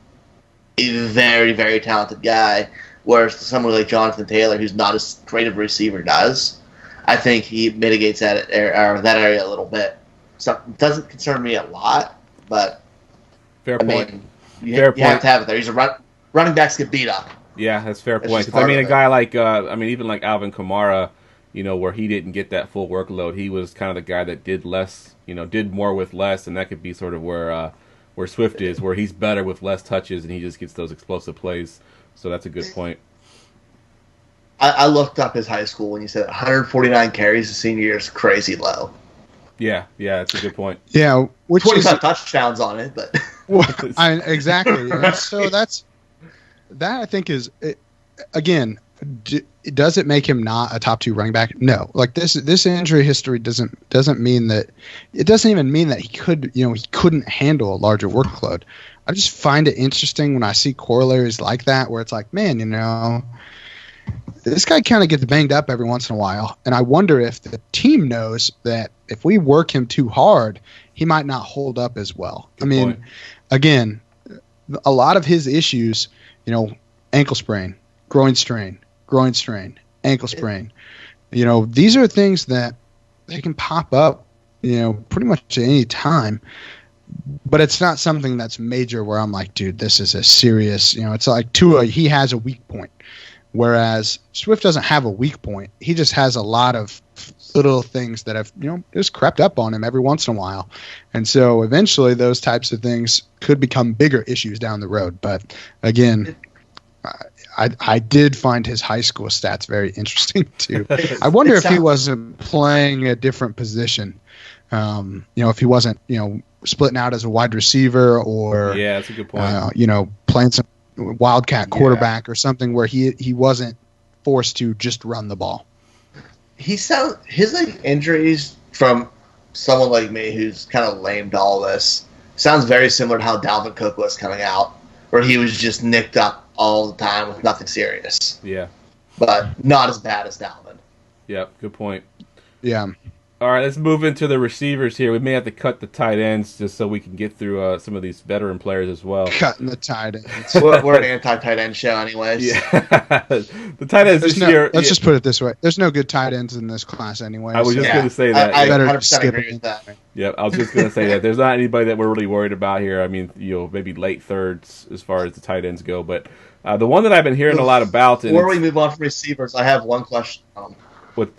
a very, very talented guy, whereas someone like Jonathan Taylor, who's not as great of a receiver, does. I think he mitigates that area a little bit. So it doesn't concern me a lot, but fair point. Mean, you have to have it there. He's running backs get beat up. Yeah, that's fair point. 'Cause, I mean, a guy like even like Alvin Kamara, where he didn't get that full workload, he was kind of the guy that did less, did more with less, and that could be sort of where Swift is, where he's better with less touches and he just gets those explosive plays. So that's a good point. I looked up his high school when you said 149 carries his senior year is crazy low. Yeah, that's a good point. Yeah, 25 touchdowns on it, but exactly. And so that I think is again. Does it make him not a top 2 running back? No. Like this injury history doesn't mean that. It doesn't even mean that he couldn't handle a larger workload. I just find it interesting when I see corollaries like that, where it's like, man, this guy kind of gets banged up every once in a while, and I wonder if the team knows that if we work him too hard, he might not hold up as well. Good I mean, point. again, a lot of his issues, ankle sprain, groin strain, ankle sprain. These are things that they can pop up, pretty much at any time. But it's not something that's major where I'm like, dude, this is a serious, it's like Tua, he has a weak point. Whereas Swift doesn't have a weak point. He just has a lot of little things that have, just crept up on him every once in a while. And so eventually those types of things could become bigger issues down the road. But again, I did find his high school stats very interesting too. I wonder if he wasn't playing a different position. If he wasn't, splitting out as a wide receiver or that's a good point. Playing some wildcat quarterback or something where he wasn't forced to just run the ball. His injuries from someone like me who's kind of lamed all this sounds very similar to how Dalvin Cook was coming out, where he was just nicked up all the time with nothing serious. Yeah, but not as bad as Dalvin. Yep, good point. Yeah. All right, let's move into the receivers here. We may have to cut the tight ends just so we can get through some of these veteran players as well. Cutting the tight ends. We're an anti-tight end show anyways. Yeah. The tight ends this year. Let's just put it this way. There's no good tight ends in this class anyway. I was just going to say that. I better 100% skip agree it. with that. Yep, I was just going to say that. There's not anybody that we're really worried about here. I mean, maybe late thirds as far as the tight ends go. But the one that I've been hearing a lot about. Before we move on from receivers, I have one question.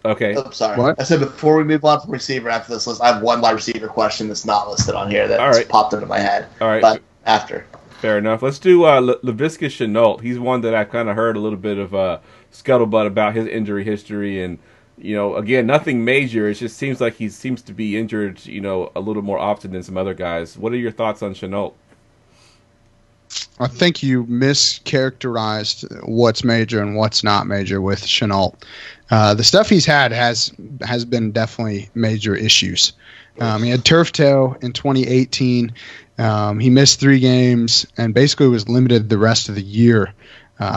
Okay. Oh, sorry. What? I said before we move on from receiver after this list, I have one wide receiver question that's not listed on here that popped into my head. All right. But after. Fair enough. Let's do Laviska Shenault. He's one that I kind of heard a little bit of scuttlebutt about his injury history. And, again, nothing major. It just seems like he seems to be injured, a little more often than some other guys. What are your thoughts on Shenault? I think you mischaracterized what's major and what's not major with Shenault. The stuff he's had has been definitely major issues. He had turf toe in 2018. He missed 3 games and basically was limited the rest of the year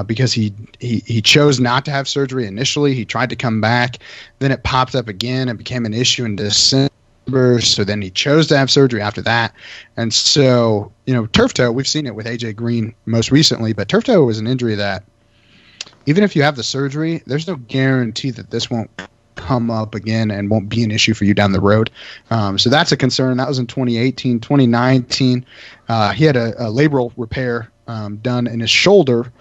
because he chose not to have surgery initially. He tried to come back. Then it popped up again and became an issue in December. So then he chose to have surgery after that. And so, turf toe, we've seen it with AJ Green most recently, but turf toe was an injury that even if you have the surgery, there's no guarantee that this won't come up again and won't be an issue for you down the road. So that's a concern. That was in 2018. 2019, he had a labral repair done in his shoulder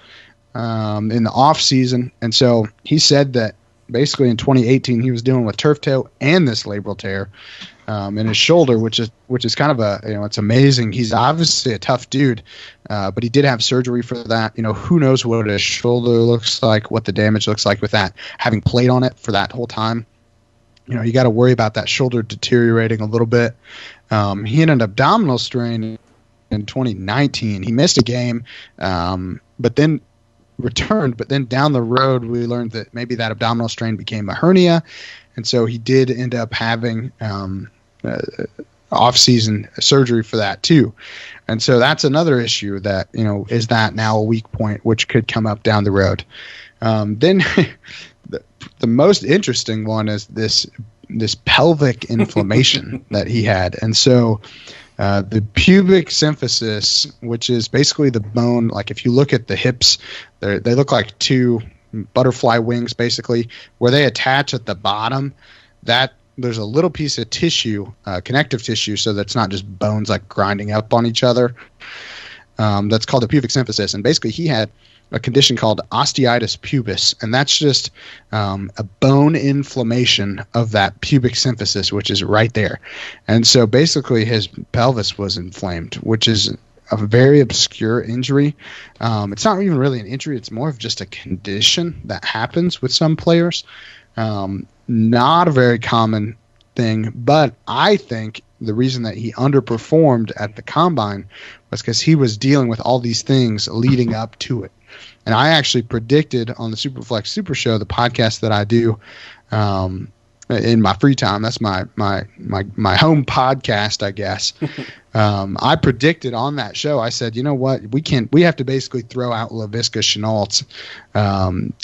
in the off season. And so he said that basically in 2018 he was dealing with turf toe and this labral tear in his shoulder, which is kind of it's amazing. He's obviously a tough dude, but he did have surgery for that. Who knows what his shoulder looks like, what the damage looks like with that, having played on it for that whole time. You got to worry about that shoulder deteriorating a little bit. He had an abdominal strain in 2019. He missed a game, but then returned. But then down the road, we learned that maybe that abdominal strain became a hernia, and so he did end up having off-season surgery for that too. And so that's another issue that, is that now a weak point, which could come up down the road. Then the most interesting one is this pelvic inflammation that he had. And so the pubic symphysis, which is basically the bone, like if you look at the hips, they look like 2 butterfly wings basically, where they attach at the bottom, that there's a little piece of tissue, connective tissue, so that's not just bones like grinding up on each other. That's called the pubic symphysis. And basically he had a condition called osteitis pubis, and that's just a bone inflammation of that pubic symphysis, which is right there. And so basically his pelvis was inflamed, which is a very obscure injury. It's not even really an injury. It's more of just a condition that happens with some players. Not a very common thing, but I think the reason that he underperformed at the combine was because he was dealing with all these things leading up to it. And I actually predicted on the Superflex Super Show, the podcast that I do in my free time. That's my home podcast, I guess. I predicted on that show. I said, you know what, we have to basically throw out Laviska Shenault's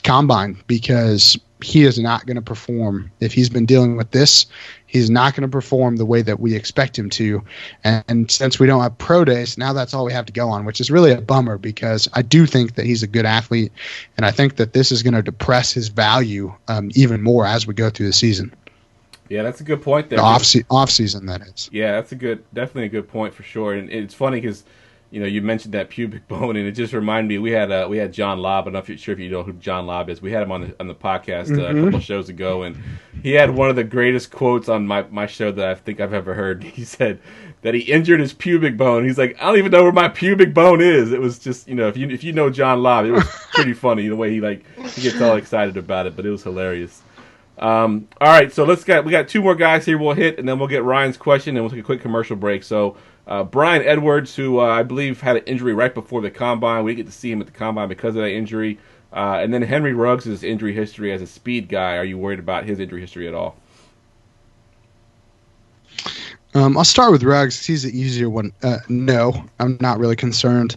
combine because he is not going to perform. If he's been dealing with this, he's not going to perform the way that we expect him to. And since we don't have pro days, now that's all we have to go on, which is really a bummer because I do think that he's a good athlete, and I think that this is going to depress his value even more as we go through the season. Yeah, that's a good point there. Off season, that is. Yeah, that's definitely a good point for sure. And it's funny because you mentioned that pubic bone, and it just reminded me we had John Lobb. I'm not sure if you know who John Lobb is. We had him on the podcast a couple of shows ago, and he had one of the greatest quotes on my show that I think I've ever heard. He said that he injured his pubic bone. He's like, I don't even know where my pubic bone is. It was just if you know John Lobb, it was pretty funny the way he gets all excited about it, but it was hilarious. All right, so we got two more guys here we'll hit, and then we'll get Ryan's question, and we'll take a quick commercial break. So Brian Edwards, who I believe had an injury right before the Combine. We didn't get to see him at the Combine because of that injury. And then Henry Ruggs' injury history as a speed guy. Are you worried about his injury history at all? I'll start with Ruggs. He's the easier one. No, I'm not really concerned.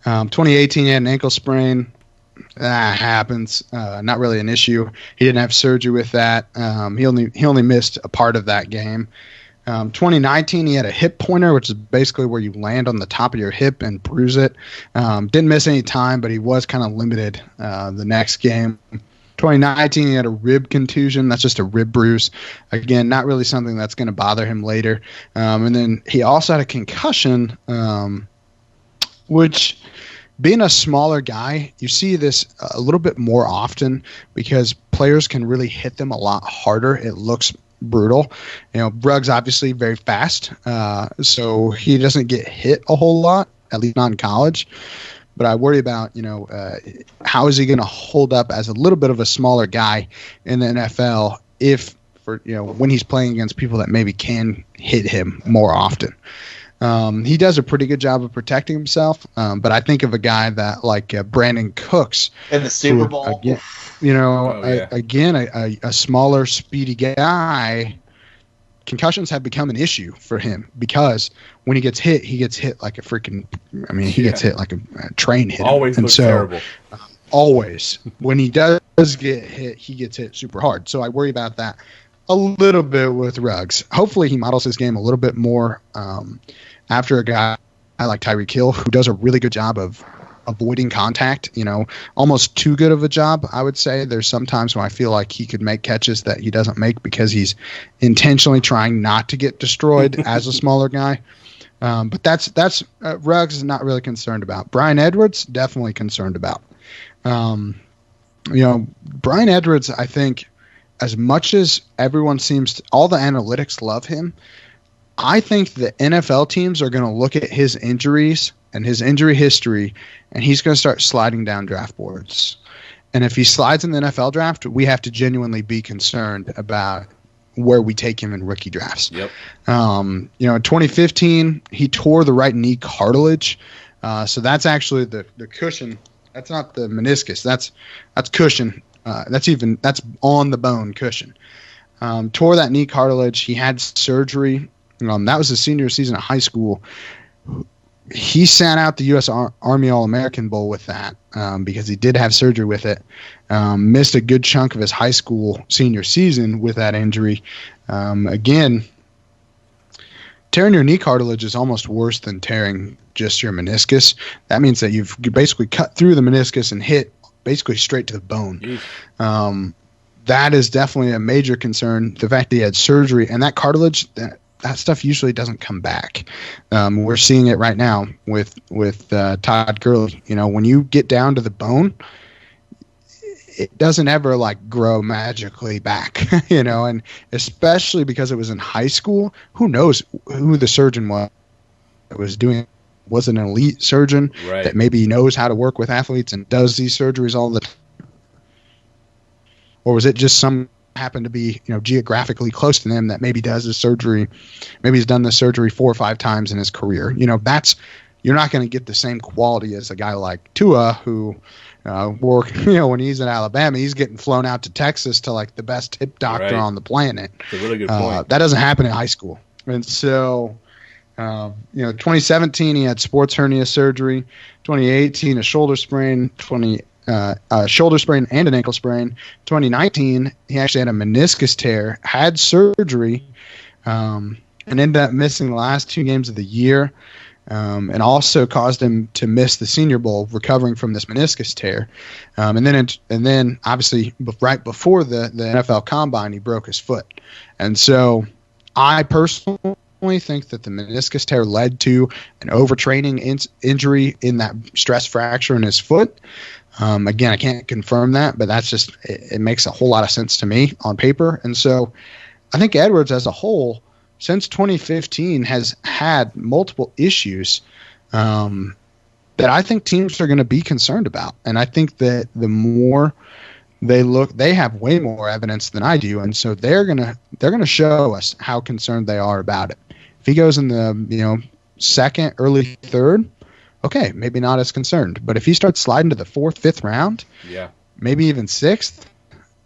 2018, he had an ankle sprain. That happens. Not really an issue. He didn't have surgery with that. He only missed a part of that game. 2019, he had a hip pointer, which is basically where you land on the top of your hip and bruise it. Didn't miss any time, but he was kind of limited the next game. 2019, he had a rib contusion. That's just a rib bruise. Again, not really something that's going to bother him later. And then he also had a concussion, which, being a smaller guy, you see this a little bit more often because players can really hit them a lot harder. It looks brutal. Ruggs obviously very fast, so he doesn't get hit a whole lot, at least not in college. But I worry about, how is he going to hold up as a little bit of a smaller guy in the NFL when he's playing against people that maybe can hit him more often. He does a pretty good job of protecting himself, but I think of a guy that like Brandon Cooks in the Super Bowl. Again, a smaller, speedy guy. Concussions have become an issue for him because when he gets hit like a freaking. He gets hit like a train hit. Always looks terrible. Always, when he does get hit, he gets hit super hard. So I worry about that a little bit with Ruggs. Hopefully, he models his game a little bit more after a guy like Tyreek Hill, who does a really good job of avoiding contact, almost too good of a job, I would say. There's sometimes when I feel like he could make catches that he doesn't make because he's intentionally trying not to get destroyed as a smaller guy. But that's Ruggs is not really concerned about. Brian Edwards, definitely concerned about. Brian Edwards, I think, as much as everyone all the analytics love him, I think the NFL teams are going to look at his injuries and his injury history, and he's going to start sliding down draft boards. And if he slides in the NFL draft, we have to genuinely be concerned about where we take him in rookie drafts. Yep. In 2015, he tore the right knee cartilage. So that's actually the cushion. That's not the meniscus. That's cushion. That's on the bone cushion. Tore that knee cartilage. He had surgery. That was his senior season of high school. He sat out the U.S. Army All-American Bowl with that because he did have surgery with it. Missed a good chunk of his high school senior season with that injury. Again, tearing your knee cartilage is almost worse than tearing just your meniscus. That means that you've basically cut through the meniscus and hit basically straight to the bone. That is definitely a major concern. The fact that he had surgery and that cartilage, that stuff usually doesn't come back. We're seeing it right now with Todd Gurley. When you get down to the bone, it doesn't ever grow magically back. And especially because it was in high school. Who knows who the surgeon was that was doing? Was it an elite surgeon that maybe knows how to work with athletes and does these surgeries all the time? Or was it just some happen to be geographically close to them that maybe does the surgery, maybe he's done the surgery 4 or 5 times in his career? You're not going to get the same quality as a guy like Tua who when he's in Alabama, he's getting flown out to Texas to the best hip doctor on the planet. That's a really good point. That doesn't happen in high school. And so 2017 he had sports hernia surgery, 2018 a shoulder sprain, a shoulder sprain and an ankle sprain. 2019, he actually had a meniscus tear, had surgery, and ended up missing the last 2 games of the year, and also caused him to miss the Senior Bowl, recovering from this meniscus tear. And then obviously right before the NFL Combine, he broke his foot. And so I personally think that the meniscus tear led to an overtraining injury in that stress fracture in his foot. Again, I can't confirm that, but that's just it makes a whole lot of sense to me on paper. And so I think Edwards as a whole, since 2015, has had multiple issues that I think teams are going to be concerned about. And I think that the more they look, they have way more evidence than I do, and so they're gonna show us how concerned they are about it. If he goes in the second, early third, okay, maybe not as concerned. But if he starts sliding to the 4th, 5th round, maybe even 6th,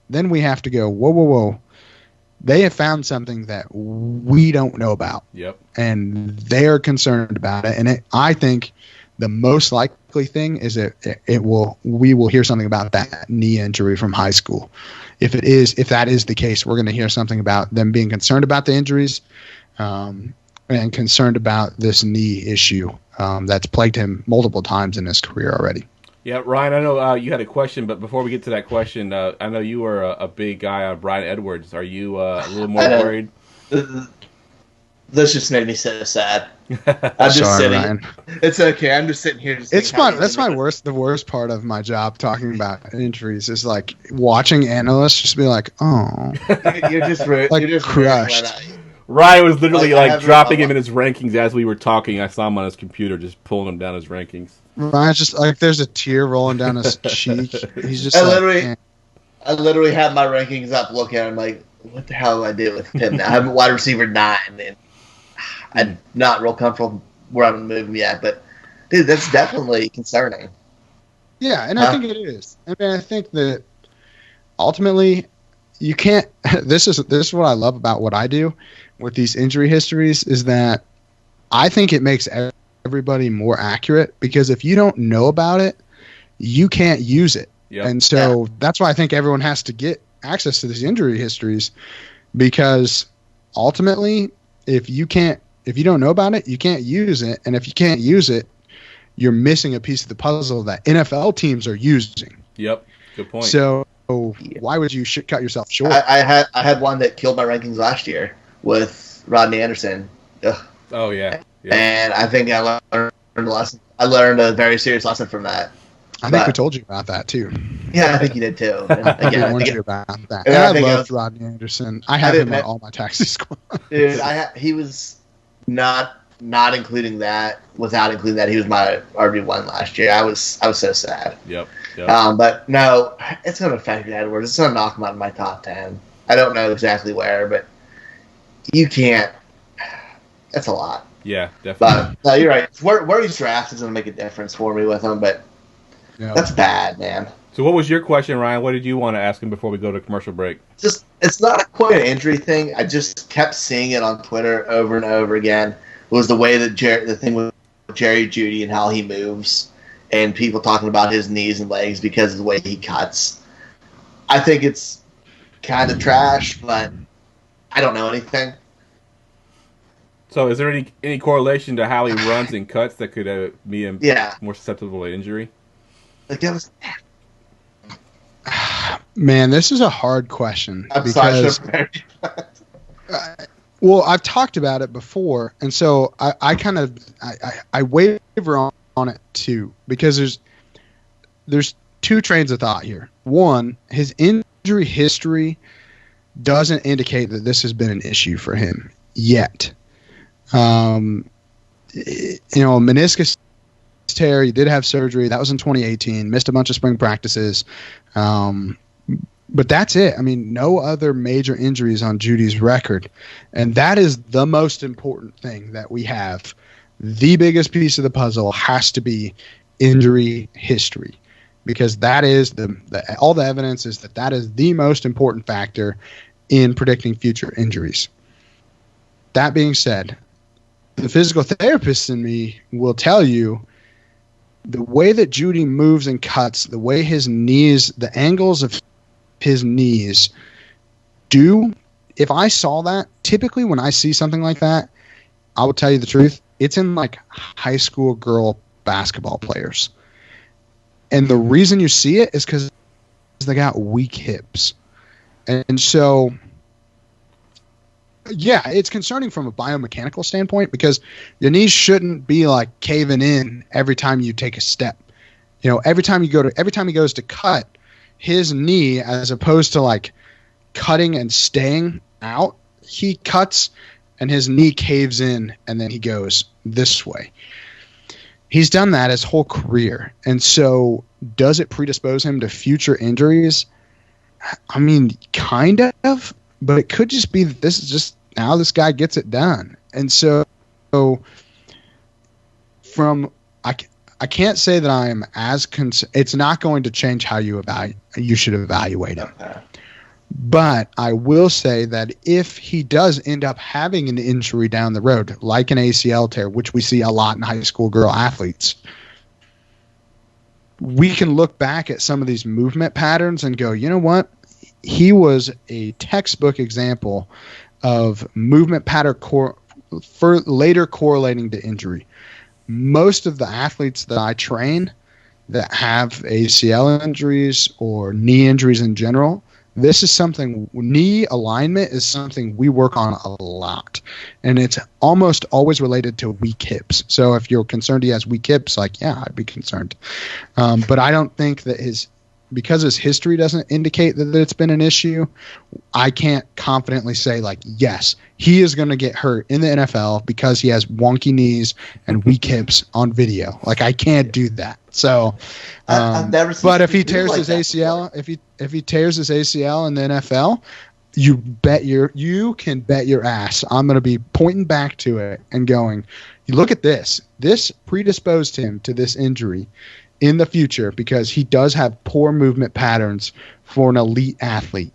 then we have to go, whoa. They have found something that we don't know about. Yep. And they're concerned about it. And I think the most likely thing is that we will hear something about that knee injury from high school. If that is the case, we're going to hear something about them being concerned about the injuries, and concerned about this knee issue that's plagued him multiple times in his career already. Yeah, Ryan, I know you had a question, but before we get to that question, I know you were a big guy on Brian Edwards. Are you a little more worried? This just made me so sad. I'm just sitting. Ryan. It's okay. I'm just sitting here. It's fun. That's my worst. The worst part of my job, talking about injuries, is like watching analysts just be like, "Oh, you're just crushed." Ryan was literally dropping him in his rankings as we were talking. I saw him on his computer, just pulling him down his rankings. Ryan's just like, there's a tear rolling down his cheek. He's just. I literally have my rankings up, looking at him like, what the hell do I do with him now? I'm wide receiver 9, and I'm not real comfortable where I'm going to move him yet. But dude, that's definitely concerning. Yeah, and I think it is. I mean, I think that ultimately you can't. This is what I love about what I do with these injury histories, is that I think it makes everybody more accurate, because if you don't know about it, you can't use it. Yep. And so that's why I think everyone has to get access to these injury histories, because ultimately, if you don't know about it, you can't use it. And if you can't use it, you're missing a piece of the puzzle that NFL teams are using. Yep. Good point. So why would you cut yourself short? I had one that killed my rankings last year with Rodney Anderson. Ugh. Oh yeah. And I think I learned a lesson. I learned a very serious lesson from that. I think we told you about that too. Yeah, I think you did too. I warned you about that. And I loved Rodney Anderson. I have him on all my taxi squad. Dude, he was not including that. Without including that, he was my RB1 last year. I was so sad. Yep. But no, it's going to affect Edwards. It's going to knock him out of my top 10. I don't know exactly where, but you can't. That's a lot. Yeah, definitely. But no, you're right. Where he's drafted is going to make a difference for me with him, but that's bad, man. So what was your question, Ryan? What did you want to ask him before we go to commercial break? Just, it's not quite an injury thing. I just kept seeing it on Twitter over and over again. It was the way that the thing with Jerry Jeudy and how he moves, and people talking about his knees and legs because of the way he cuts. I think it's kind of trash, but I don't know anything. So is there any correlation to how he runs and cuts that could be him more susceptible to injury? Like that was. Man, this is a hard question. Because well, I've talked about it before, and so I waver on it too, because there's 2 trains of thought here. One, his injury history doesn't indicate that this has been an issue for him yet. Meniscus tear, he did have surgery. That was in 2018. Missed a bunch of spring practices. But that's it. I mean, no other major injuries on Judy's record. And that is the most important thing that we have. The biggest piece of the puzzle has to be injury history, because that is all the evidence is that is the most important factor in predicting future injuries. That being said, the physical therapist in me will tell you the way that Judy moves and cuts, the way his knees, the angles of his knees do, if I saw that, typically when I see something like that, I will tell you the truth, it's in like high school girl basketball players. And the reason you see it is because they got weak hips. And so, yeah, it's concerning from a biomechanical standpoint because your knees shouldn't be like caving in every time you take a step. You know, every time he goes to cut his knee, as opposed to like cutting and staying out, he cuts and his knee caves in and then he goes this way. He's done that his whole career. And so does it predispose him to future injuries? I mean, kind of, but it could just be that this is just now this guy gets it done. And so from I can't say that I am as it's not going to change how you should evaluate him. Okay. But I will say that if he does end up having an injury down the road, like an ACL tear, which we see a lot in high school girl athletes, we can look back at some of these movement patterns and go, you know what? He was a textbook example of movement pattern for later correlating to injury. Most of the athletes that I train that have ACL injuries or knee injuries in general, this is something, knee alignment is something we work on a lot. And it's almost always related to weak hips. So if you're concerned he has weak hips, like, yeah, I'd be concerned. But I don't think that because his history doesn't indicate that it's been an issue, I can't confidently say, like, yes, he is going to get hurt in the NFL because he has wonky knees and weak hips on video. Like, I can't do that. So, I've never seen but if he tears like his ACL, if he tears his ACL in the NFL, you can bet your ass I'm going to be pointing back to it and going, look at this. This predisposed him to this injury in the future because he does have poor movement patterns for an elite athlete.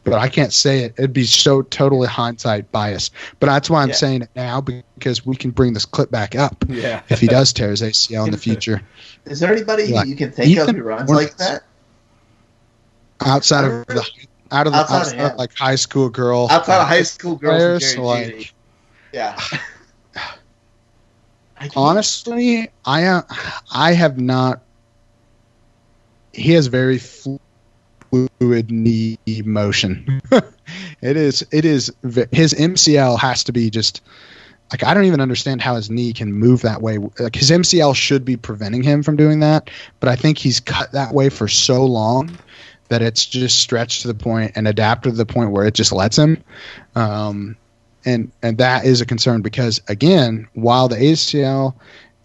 But I can't say it. It'd be so totally hindsight bias. But that's why I'm saying it now, because we can bring this clip back up if he does tear his ACL in the future. Is there anybody you can think of who runs like that? Outside of like high school girl. Outside of high school girls players, and Jerry Judy. Yeah. Honestly, I have not. He has very fluid knee motion. It is his MCL has to be just like, I don't even understand how his knee can move that way. Like, his MCL should be preventing him from doing that, but I think he's cut that way for so long that it's just stretched to the point and adapted to the point where it just lets him. And that is a concern because, again, while the ACL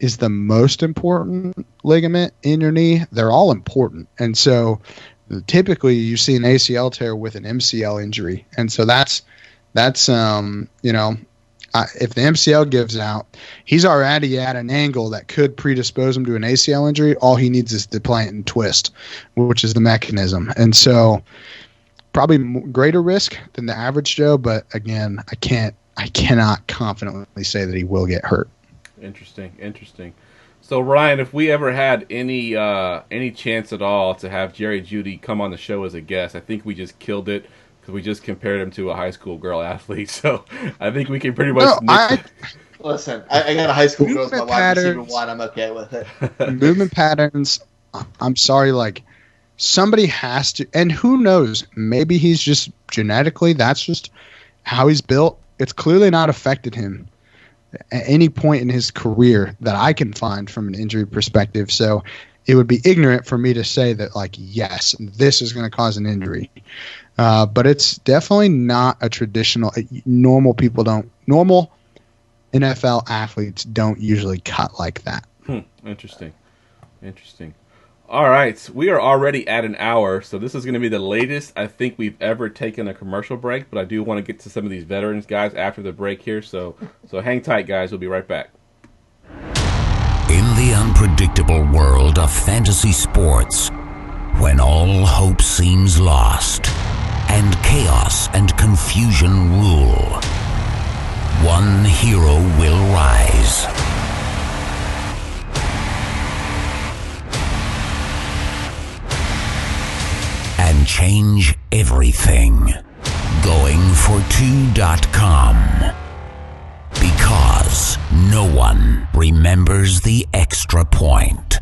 is the most important ligament in your knee, they're all important. And so typically you see an ACL tear with an MCL injury. And so that's you know, if the MCL gives out, he's already at an angle that could predispose him to an ACL injury. All he needs is to plant and twist, which is the mechanism. And so probably greater risk than the average Joe, but again, I cannot confidently say that he will get hurt. Interesting. So Ryan, if we ever had any chance at all to have Jerry Judy come on the show as a guest, I think we just killed it because we just compared him to a high school girl athlete. So I think we can pretty much. Listen, I got a high school girl as my wide receiver one. I'm okay with it. Movement patterns. I'm sorry, like. Somebody has to, and who knows, maybe he's just genetically, that's just how he's built. It's clearly not affected him at any point in his career that I can find from an injury perspective. So it would be ignorant for me to say that, like, yes, this is going to cause an injury. But it's definitely not a traditional, normal NFL athletes don't usually cut like that. Interesting. All right, we are already at an hour, so this is going to be the latest I think we've ever taken a commercial break, but I do want to get to some of these veterans guys after the break here, so hang tight, guys. We'll be right back. In the unpredictable world of fantasy sports, when all hope seems lost and chaos and confusion rule, one hero will rise. change everything. Goingfor2.com. Because no one remembers the extra point.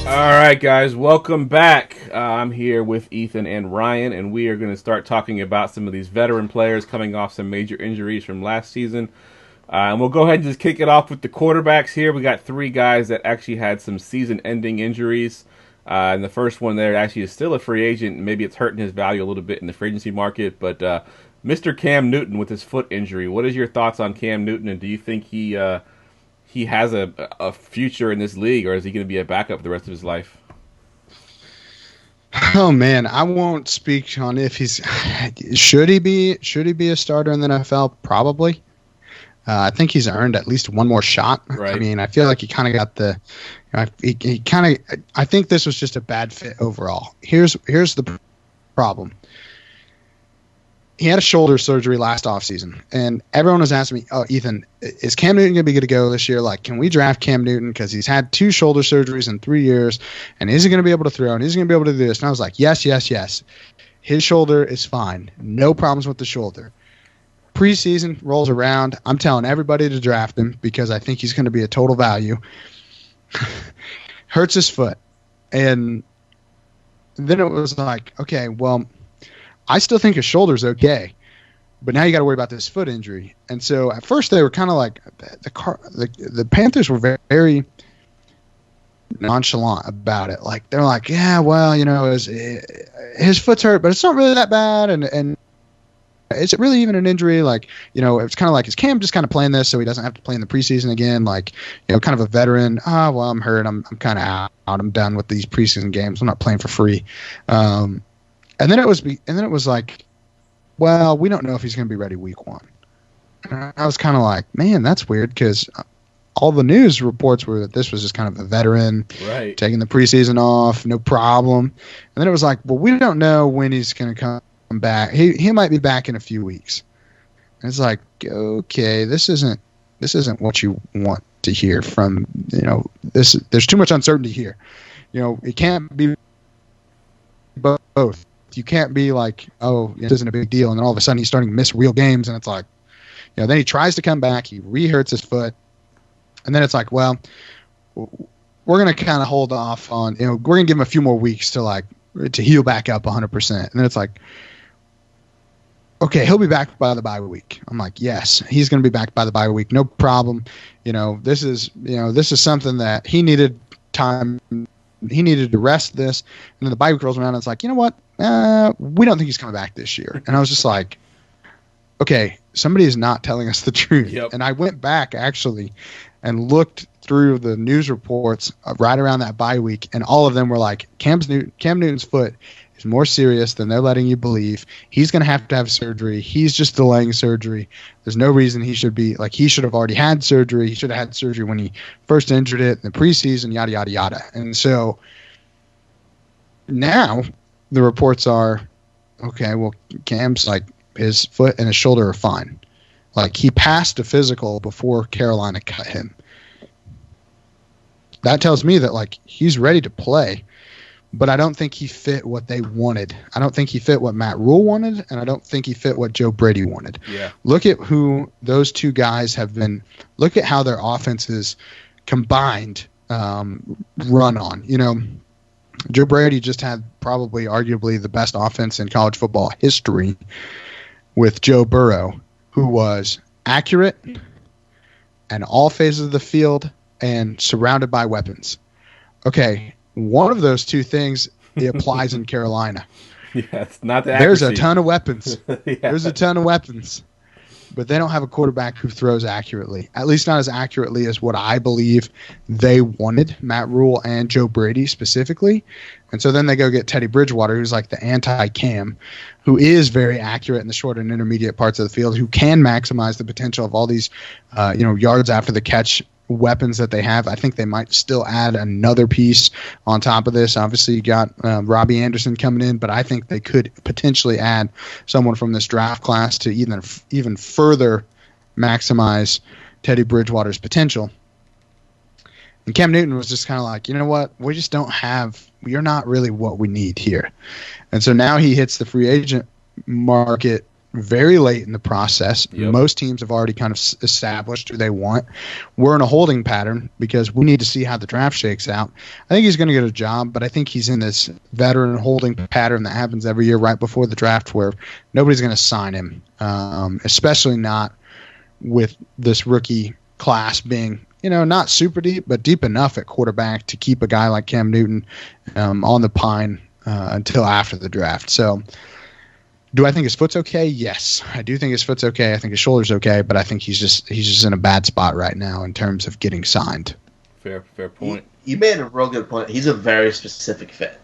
All right, guys, welcome back. I'm here with Ethan and Ryan, and we are going to start talking about some of these veteran players coming off some major injuries from last season. And we'll go ahead and just kick it off with the quarterbacks here. We got three guys that actually had some season-ending injuries. And the first one there actually is still a free agent. Maybe it's hurting his value a little bit in the free agency market. But Mr. Cam Newton with his foot injury, what is your thoughts on Cam Newton, and do you think he has a future in this league, or is he going to be a backup for the rest of his life? Oh man, I won't speak on if he's should he be a starter in the NFL? Probably. I think he's earned at least one more shot. Right. I mean, I feel like he kind of got he kind of. I think this was just a bad fit overall. Here's the problem. He had a shoulder surgery last offseason, and everyone was asking me, "Oh, Ethan, is Cam Newton going to be good to go this year? Like, can we draft Cam Newton because he's had 2 shoulder surgeries in 3 years, and is he going to be able to throw, and is he going to be able to do this?" And I was like, yes. His shoulder is fine. No problems with the shoulder. Preseason rolls around. I'm telling everybody to draft him because I think he's going to be a total value. Hurts his foot. And then it was like, okay, well, I still think his shoulder's okay, but now you got to worry about this foot injury. And so at first they were kind of like the Panthers were very nonchalant about it. Like they're like, yeah, well, you know, his foot's hurt, but it's not really that bad, and is it really even an injury? Like, you know, it's kind of like, is Cam just kind of playing this so he doesn't have to play in the preseason again? Like, you know, kind of a veteran. Well, I'm hurt. I'm kind of out. I'm done with these preseason games. I'm not playing for free. And then it was like, well, we don't know if he's going to be ready week 1. And I was kind of like, man, that's weird because all the news reports were that this was just kind of a veteran, right, taking the preseason off, no problem. And then it was like, well, we don't know when he's going to come back. He might be back in a few weeks. And it's like, okay, this isn't what you want to hear from, you know, this. There's too much uncertainty here. You know, it can't be both. You can't be like, oh, this isn't a big deal, and then all of a sudden he's starting to miss real games, and it's like, you know, then he tries to come back, he re-hurts his foot, and then it's like, well, we're going to kind of hold off on, you know, we're going to give him a few more weeks to heal back up 100%. And then it's like, okay, he'll be back by the bye week. I'm like, yes, he's going to be back by the bye week, no problem. You know, this is something that he needed time. He needed to rest this, and then the bye week rolls around, and it's like, you know what? We don't think he's coming back this year. And I was just like, okay, somebody is not telling us the truth. Yep. And I went back actually and looked through the news reports right around that bye week, and all of them were like, Cam Newton's foot is more serious than they're letting you believe. He's going to have surgery. He's just delaying surgery. There's no reason he should be he should have already had surgery. He should have had surgery when he first injured it in the preseason, yada, yada, yada. And so now the reports are, okay, well, Cam's like, his foot and his shoulder are fine. Like, he passed a physical before Carolina cut him. That tells me that, like, he's ready to play, but I don't think he fit what they wanted. I don't think he fit what Matt Rule wanted, and I don't think he fit what Joe Brady wanted. Yeah. Look at who those two guys have been. Look at how their offenses combined run on. You know, Joe Brady just had probably arguably the best offense in college football history with Joe Burrow, who was accurate in all phases of the field and surrounded by weapons. Okay, one of those two things applies in Carolina. Yeah, it's not the There's accuracy. a ton of weapons. Yeah. There's a ton of weapons. But they don't have a quarterback who throws accurately. At least not as accurately as what I believe they wanted, Matt Rule and Joe Brady specifically. And so then they go get Teddy Bridgewater, who's like the anti-Cam, who is very accurate in the short and intermediate parts of the field, who can maximize the potential of all these yards after the catch weapons that they have. I think they might still add another piece on top of this. Obviously, you got Robbie Anderson coming in, but I think they could potentially add someone from this draft class to even further maximize Teddy Bridgewater's potential. And Cam Newton was just kind of like, you know what? We just don't have – you're not really what we need here. And so now he hits the free agent market very late in the process. Yep. Most teams have already kind of established who they want. We're in a holding pattern because we need to see how the draft shakes out. I think he's going to get a job, but I think he's in this veteran holding pattern that happens every year right before the draft where nobody's going to sign him, especially not with this rookie class being, not super deep, but deep enough at quarterback to keep a guy like Cam Newton on the pine until after the draft. So do I think his foot's okay? Yes, I do think his foot's okay. I think his shoulder's okay, but I think he's just in a bad spot right now in terms of getting signed. Fair point. You made a real good point. He's a very specific fit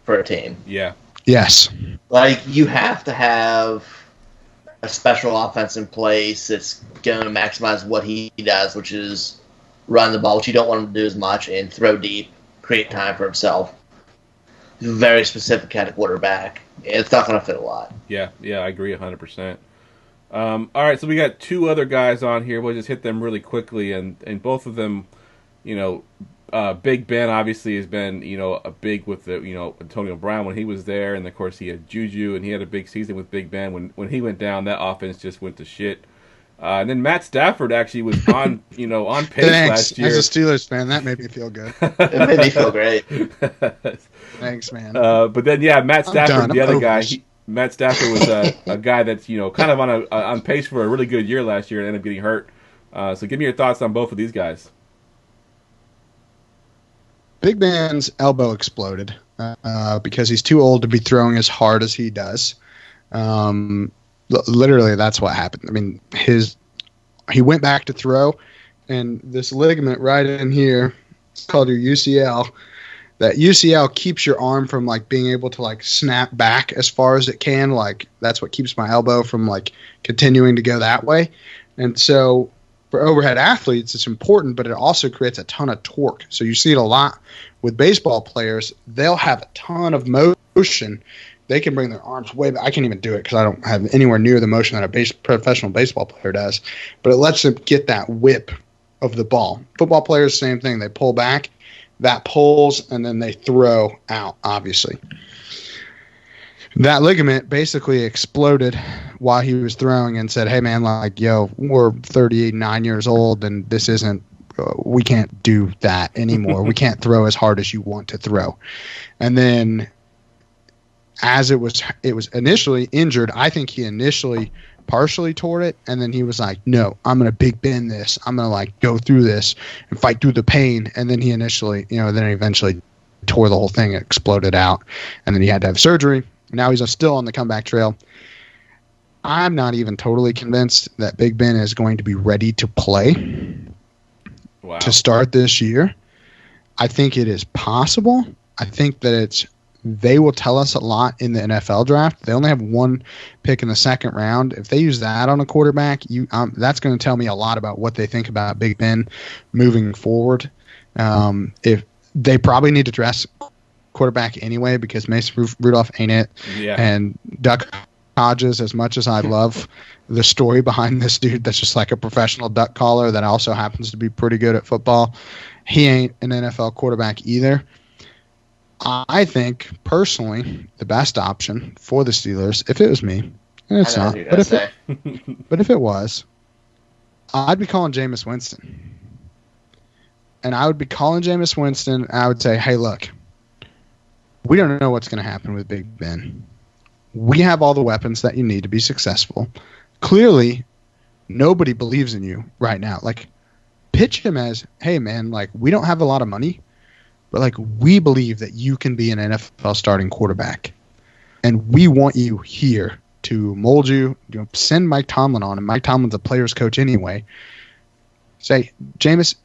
for a team. Yeah. Yes. Like, you have to have a special offense in place that's going to maximize what he does, which is run the ball, which you don't want him to do as much, and throw deep, create time for himself. He's a very specific kind of quarterback. It's not going to fit a lot. Yeah, I agree 100%. All right, so we got two other guys on here. We'll just hit them really quickly, and both of them, Big Ben obviously has been, a big with the, Antonio Brown when he was there, and of course he had Juju, and he had a big season with Big Ben. When he went down, that offense just went to shit. And then Matt Stafford actually was on, on pace last year. As a Steelers fan, that made me feel good. It made me feel great. Thanks, man. But then, Matt Stafford, the other guy, this. Matt Stafford was a guy that's, kind of on pace for a really good year last year and ended up getting hurt. So give me your thoughts on both of these guys. Big Ben's elbow exploded because he's too old to be throwing as hard as he does. Literally, that's what happened. I mean, he went back to throw, and this ligament right in here, it's called your UCL. That UCL keeps your arm from being able to snap back as far as it can. That's what keeps my elbow from continuing to go that way. And so for overhead athletes, it's important, but it also creates a ton of torque. So you see it a lot with baseball players. They'll have a ton of motion. They can bring their arms way back. I can't even do it because I don't have anywhere near the motion that a professional baseball player does. But it lets them get that whip of the ball. Football players, same thing. They pull back, that pulls, and then they throw out, obviously. That ligament basically exploded while he was throwing and said, hey, man, we're 39 years old, and this isn't we can't do that anymore. We can't throw as hard as you want to throw. And then as it was initially injured, I think he initially partially tore it, and then he was like, no, I'm going to Big Ben this. I'm going to go through this and fight through the pain. And then he eventually tore the whole thing. It exploded out, and then he had to have surgery. Now he's still on the comeback trail. I'm not even totally convinced that Big Ben is going to be ready to play to start this year. I think it is possible. I think that they will tell us a lot in the NFL draft. They only have one pick in the second round. If they use that on a quarterback, that's going to tell me a lot about what they think about Big Ben moving forward. If they probably need to dress quarterback anyway because Mason Rudolph ain't it. Yeah. And Duck Hodges, as much as I love the story behind this dude that's just like a professional duck caller that also happens to be pretty good at football, he ain't an NFL quarterback either. I think, personally, the best option for the Steelers, if it was me, and it's not, but if it was, I'd be calling Jameis Winston. And I would be calling Jameis Winston, and I would say, hey, look, we don't know what's going to happen with Big Ben. We have all the weapons that you need to be successful. Clearly, nobody believes in you right now. Pitch him as, hey, man, we don't have a lot of money, but we believe that you can be an NFL starting quarterback, and we want you here to mold you. Send Mike Tomlin on, and Mike Tomlin's a player's coach anyway. Say, Jameis,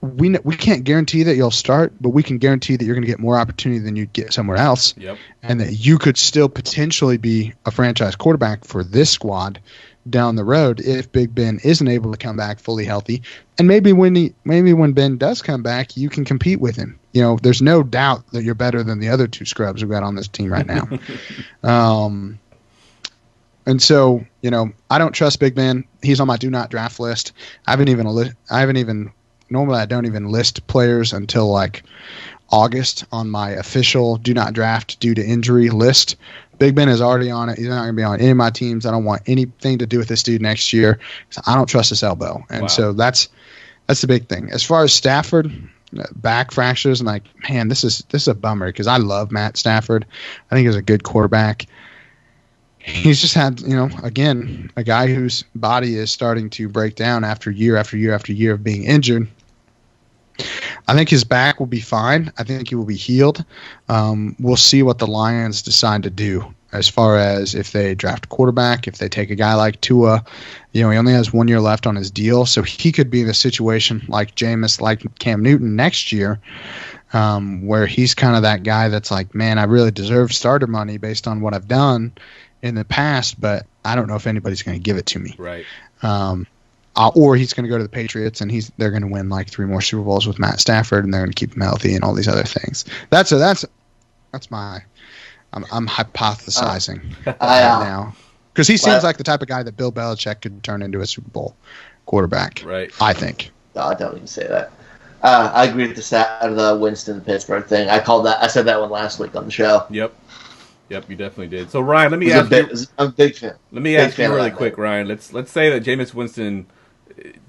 we can't guarantee that you'll start, but we can guarantee that you're going to get more opportunity than you'd get somewhere else. Yep. And that you could still potentially be a franchise quarterback for this squad down the road if Big Ben isn't able to come back fully healthy. And maybe when Ben does come back, you can compete with him. You know, there's no doubt that you're better than the other two scrubs we've got on this team right now. And so, you know, I don't trust Big Ben. He's on my do not draft list. Normally I don't even list players until like August on my official do not draft due to injury list. Big Ben is already on it. He's not going to be on any of my teams. I don't want anything to do with this dude next year. So I don't trust his elbow. And so that's the big thing. As far as Stafford, back fractures, I'm like, man, this is a bummer because I love Matt Stafford. I think he's a good quarterback. He's just had, you know, again, a guy whose body is starting to break down after year after year after year of being injured. I think his back will be fine. I think he will be healed. We'll see what the Lions decide to do as far as if they draft a quarterback, if they take a guy like Tua. You know, he only has 1 year left on his deal, so he could be in a situation like Jameis, like Cam Newton next year, where he's kind of that guy that's like, man, I really deserve starter money based on what I've done in the past, but I don't know if anybody's going to give it to me. Right. Or he's going to go to the Patriots and they're going to win like 3 more Super Bowls with Matt Stafford and they're going to keep him healthy and all these other things. I'm hypothesizing right now because he seems like the type of guy that Bill Belichick could turn into a Super Bowl quarterback. Right. I think. No, I don't even say that. I agree with the Winston Pittsburgh thing. I said that one last week on the show. Yep, you definitely did. So Ryan, let me ask you. I'm a big fan. Let me ask you really quick, Ryan. Let's say that Jameis Winston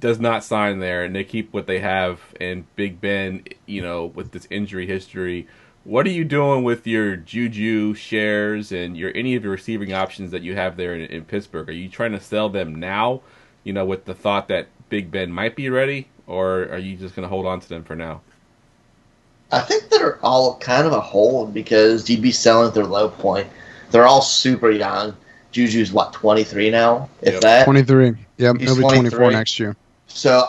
does not sign there, and they keep what they have, and Big Ben, you know, with this injury history. What are you doing with your Juju shares and any of your receiving options that you have there in Pittsburgh? Are you trying to sell them now, you know, with the thought that Big Ben might be ready, or are you just going to hold on to them for now? I think they're all kind of a hold because you'd be selling at their low point. They're all super young. Juju's, 23 now, if that? 23. Yeah, he'll be 24 next year. So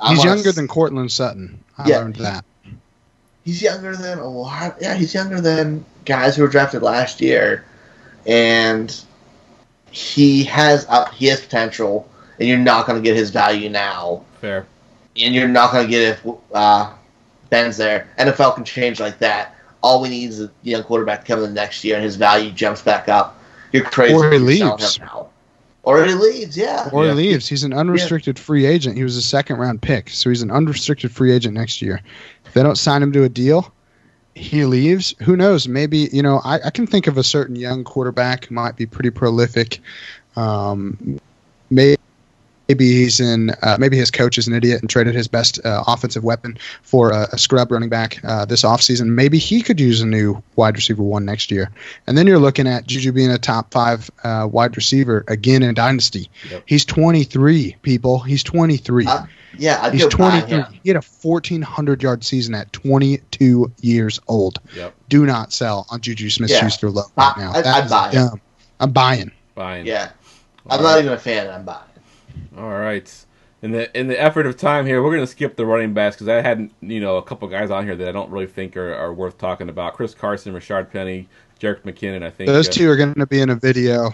he's younger than Cortland Sutton. I learned that. He's younger than a lot. Yeah, he's younger than guys who were drafted last year. And he has potential, and you're not going to get his value now. Fair. And you're not going to get it if Ben's there. NFL can change like that. All we need is a young quarterback to come in the next year, and his value jumps back up. You're crazy. Or he leaves. Or he leaves, yeah. Or he leaves. He's an unrestricted free agent. He was a second-round pick, so he's an unrestricted free agent next year. If they don't sign him to a deal, he leaves. Who knows? Maybe, you know, I can think of a certain young quarterback who might be pretty prolific. Maybe his coach is an idiot and traded his best offensive weapon for a scrub running back this offseason. Maybe he could use a new wide receiver 1 next year. And then you're looking at Juju being a top 5 wide receiver again in Dynasty. Yep. He's 23, people. He's 23. He's 23. He had a 1,400-yard season at 22 years old. Yep. Do not sell on Juju Smith-Schuster low right now. I'd buy it. I'm buying. Yeah. I'm not even a fan. I'm buying. All right. In the effort of time here, we're going to skip the running backs because I had, you know, a couple guys on here that I don't really think are worth talking about. Chris Carson, Rashard Penny, Jerick McKinnon, I think. Those two are going to be in a video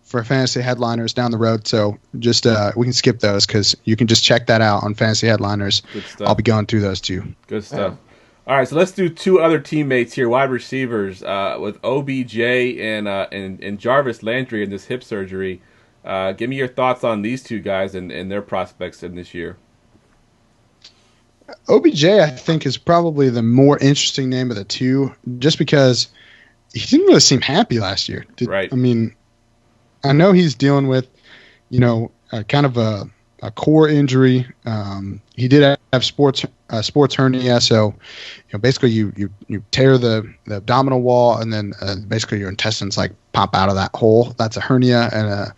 for Fantasy Headliners down the road, so just we can skip those because you can just check that out on Fantasy Headliners. Good stuff. I'll be going through those two. Good stuff. All right, so let's do 2 other teammates here, wide receivers, with OBJ and Jarvis Landry in this hip surgery. Give me your thoughts on these 2 guys and their prospects in this year. OBJ, I think, is probably the more interesting name of the 2, just because he didn't really seem happy last year. Right. I mean, I know he's dealing with, you know, kind of a core injury. He did have sports hernia, so you know, basically you tear the abdominal wall, and then basically your intestines like pop out of that hole. That's a hernia, and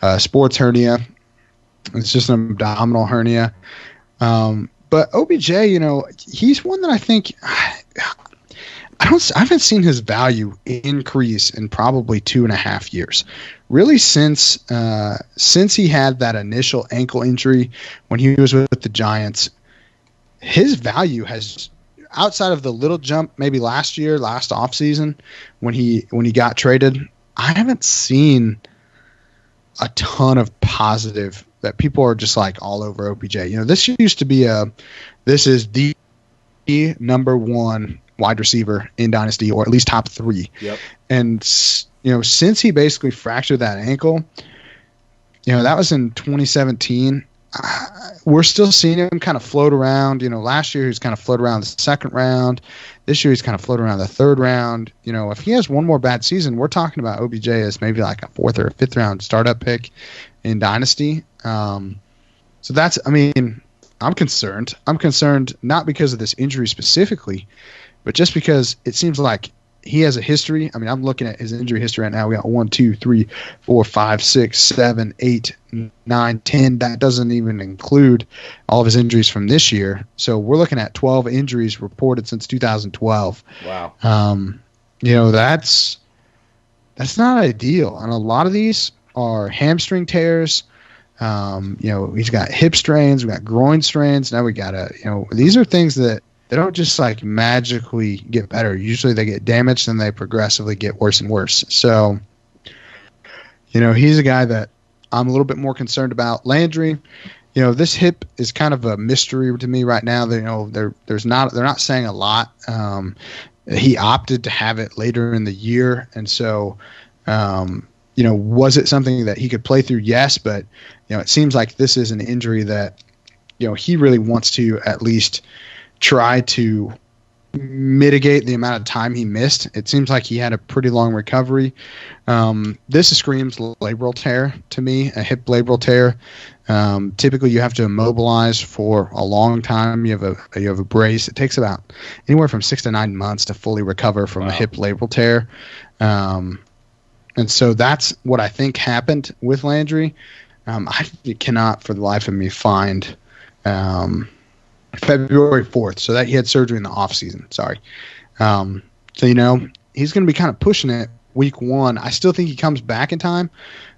a sports hernia. It's just an abdominal hernia. But OBJ, you know, he's one that I think I haven't seen his value increase in probably 2.5 years. Really, since he had that initial ankle injury when he was with the Giants, his value has, outside of the little jump maybe last offseason when he got traded, I haven't seen a ton of positive that people are just like all over OBJ. This used to be this is the number one wide receiver in Dynasty, or at least top 3. Yep. And since he basically fractured that ankle, that was in 2017. We're still seeing him kind of float around. Last year he was kind of float around the second round. This year he's kind of float around the third round. If he has one more bad season, we're talking about OBJ as maybe like a 4th or 5th round startup pick in Dynasty. So that's, I'm concerned. I'm concerned not because of this injury specifically, but just because it seems like he has a history. I'm looking at his injury history right now. We got 1, 2, 3, 4, 5, 6, 7, 8, 9, 10. That doesn't even include all of his injuries from this year. So we're looking at 12 injuries reported since 2012. Wow. That's not ideal. And a lot of these are hamstring tears. He's got hip strains. We got groin strains. Now we got these are things that they don't just like magically get better. Usually they get damaged and they progressively get worse and worse. So, he's a guy that I'm a little bit more concerned about. Landry, this hip is kind of a mystery to me right now. They're not saying a lot. He opted to have it later in the year, and so was it something that he could play through? Yes, but it seems like this is an injury that he really wants to at least try to mitigate the amount of time he missed. It seems like he had a pretty long recovery. This screams labral tear to me, a hip labral tear. Typically, you have to immobilize for a long time. You have a brace. It takes about anywhere from 6 to 9 months to fully recover from a hip labral tear. And so that's what I think happened with Landry. I cannot for the life of me find February 4th, so that he had surgery in the off season. Sorry. So he's going to be kind of pushing it week 1. I still think he comes back in time,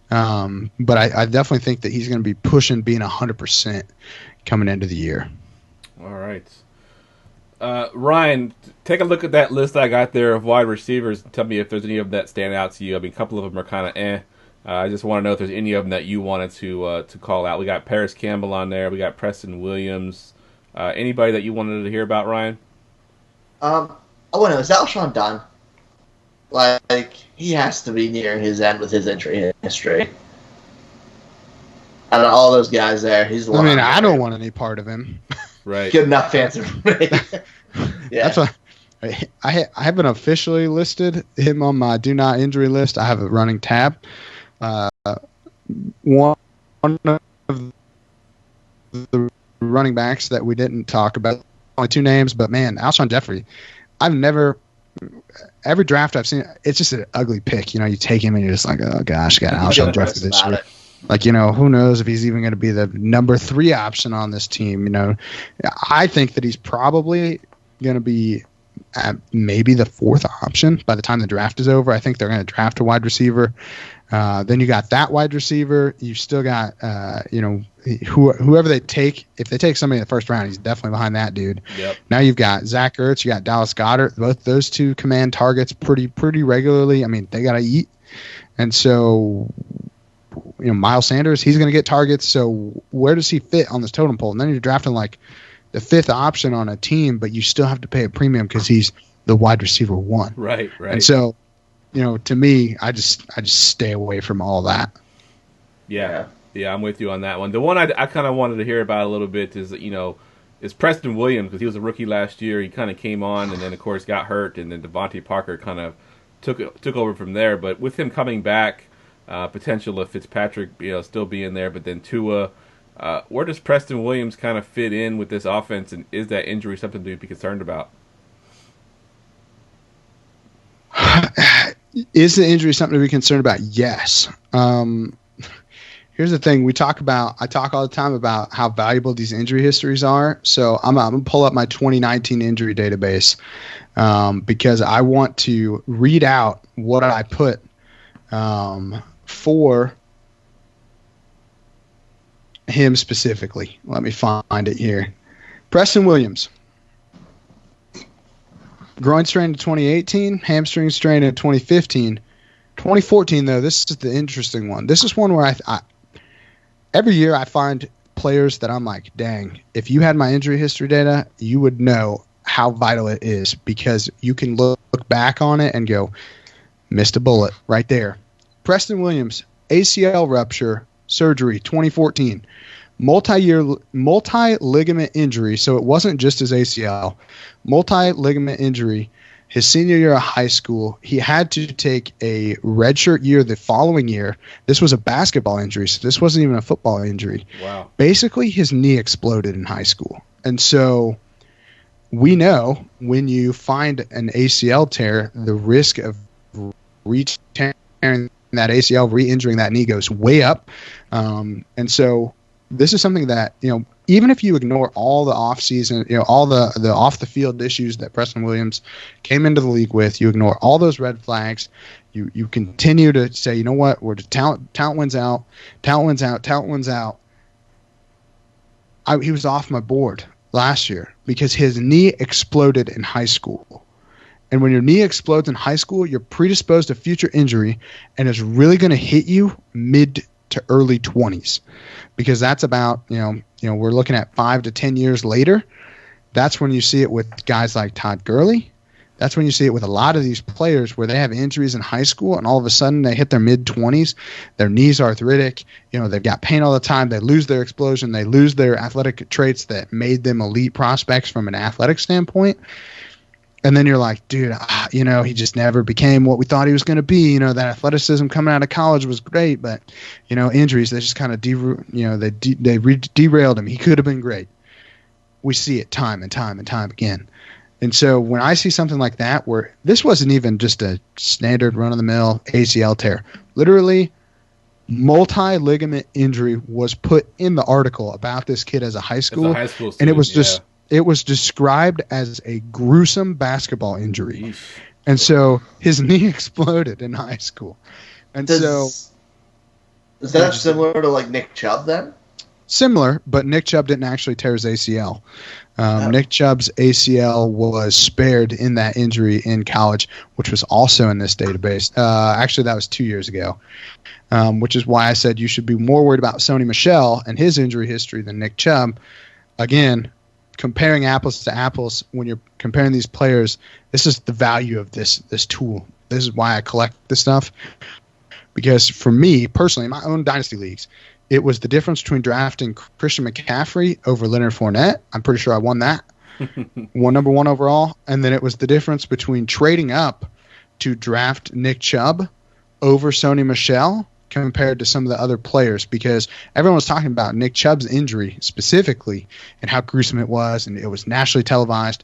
but I definitely think that he's going to be pushing being 100% coming into the year. All right, Ryan, take a look at that list I got there of wide receivers. Tell me if there's any of them that stand out to you. A couple of them are kind of eh. I just want to know if there's any of them that you wanted to call out. We got Paris Campbell on there. We got Preston Williams. Anybody that you wanted to hear about, Ryan? Is Alshon done? Like, he has to be near his end with his injury history. Out of all those guys there, he's the one. I don't want any part of him. Right. Good enough answer for me. Yeah. That's what I haven't officially listed him on my do not injury list. I have a running tab. One of the running backs that we didn't talk about, only 2 names, but man, Alshon Jeffrey, every draft I've seen, it's just an ugly pick. You take him and you're just like, oh gosh, got Alshon Jeffrey this year. Like, who knows if he's even going to be the number 3 option on this team. I think that he's probably going to be maybe the 4th option by the time the draft is over. I think they're going to draft a wide receiver. Then you got that wide receiver. You still got, whoever they take. If they take somebody in the first round, he's definitely behind that dude. Yep. Now you've got Zach Ertz. You got Dallas Goedert. Both those 2 command targets pretty regularly. They got to eat. And so, Miles Sanders, he's going to get targets. So where does he fit on this totem pole? And then you're drafting like the 5th option on a team, but you still have to pay a premium because he's the wide receiver 1. Right. And so, to me, I just stay away from all that. Yeah, I'm with you on that one. The one I kind of wanted to hear about a little bit is Preston Williams, because he was a rookie last year. He kind of came on and then, of course, got hurt, and then Devontae Parker kind of took over from there. But with him coming back, potential of Fitzpatrick still being there, but then Tua, where does Preston Williams kind of fit in with this offense, and is that injury something to be concerned about? Is the injury something to be concerned about? Yes. Here's the thing. I talk all the time about how valuable these injury histories are. So I'm going to pull up my 2019 injury database because I want to read out what I put for him specifically. Let me find it here. Preston Williams. Groin strain in 2018, hamstring strain in 2015. 2014, though, this is the interesting one. This is one where I every year I find players that I'm like, dang, if you had my injury history data, you would know how vital it is, because you can look back on it and go, missed a bullet right there. Preston Williams, ACL rupture, surgery, 2014. Multi-ligament injury, so it wasn't just his ACL. Multi-ligament injury. His senior year of high school, he had to take a redshirt year the following year. This was a basketball injury, so this wasn't even a football injury. Wow. Basically, his knee exploded in high school. And so we know when you find an ACL tear, the risk of re-tearing that ACL, re-injuring that knee goes way up. And so this is something that, even if you ignore all the off-season, all the off-the-field issues that Preston Williams came into the league with, you ignore all those red flags, you continue to say, you know what, we're talent wins out. He was off my board last year because his knee exploded in high school. And when your knee explodes in high school, you're predisposed to future injury, and it's really going to hit you mid to early 20s, because that's about, we're looking at 5 to 10 years later. That's when you see it with guys like Todd Gurley. That's when you see it with a lot of these players where they have injuries in high school, and all of a sudden they hit their mid-20s. Their knees are arthritic. They've got pain all the time. They lose their explosion. They lose their athletic traits that made them elite prospects from an athletic standpoint. And then you're like, dude, he just never became what we thought he was going to be. That athleticism coming out of college was great, but, injuries, they just kind of derailed him. He could have been great. We see it time and time and time again. And so when I see something like that, where this wasn't even just a standard run-of-the-mill ACL tear, literally multi-ligament injury was put in the article about this kid as a high school. Student, and it was just... It was described as a gruesome basketball injury. Yeesh. And so his knee exploded in high school. And Is that similar to like Nick Chubb then? Similar, but Nick Chubb didn't actually tear his ACL. Nick Chubb's ACL was spared in that injury in college, which was also in this database. Actually, that was 2 years ago, which is why I said you should be more worried about Sony Michel and his injury history than Nick Chubb. Again, comparing apples to apples, when you're comparing these players, this is the value of this tool. This is why I collect this stuff. Because for me, personally, in my own dynasty leagues, it was the difference between drafting Christian McCaffrey over Leonard Fournette. I'm pretty sure I won that. Number one overall. And then it was the difference between trading up to draft Nick Chubb over Sony Michel compared to some of the other players, because everyone was talking about Nick Chubb's injury specifically and how gruesome it was, and it was nationally televised.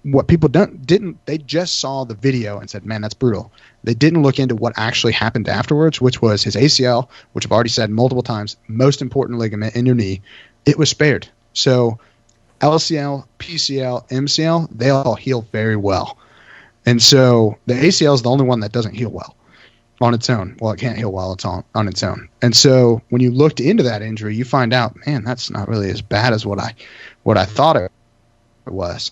What people they just saw the video and said, man, that's brutal. They didn't look into what actually happened afterwards, which was his ACL, which I've already said multiple times, most important ligament in your knee. It was spared. So LCL, PCL, MCL, they all heal very well. And so the ACL is the only one that doesn't heal well on its own. Well, it can't heal well on its own. And so when you looked into that injury, you find out, man, that's not really as bad as what I thought it was.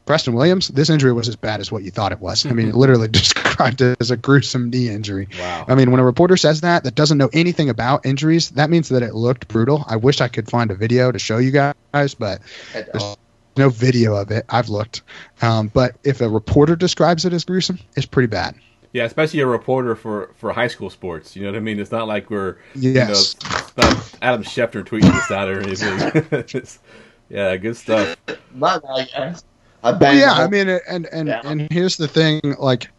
Preston Williams, this injury was as bad as what you thought it was. I mean, it literally described it as a gruesome knee injury. Wow. I mean, when a reporter says that doesn't know anything about injuries, that means that it looked brutal. I wish I could find a video to show you guys, but there's no video of it. I've looked. But if a reporter describes it as gruesome, it's pretty bad. Yeah, especially a reporter for high school sports. You know what I mean? It's not like we're, yes. It's not Adam Schefter tweeting this out or anything. Yeah, good stuff. My bad, guys. I mean, and here's the thing, like,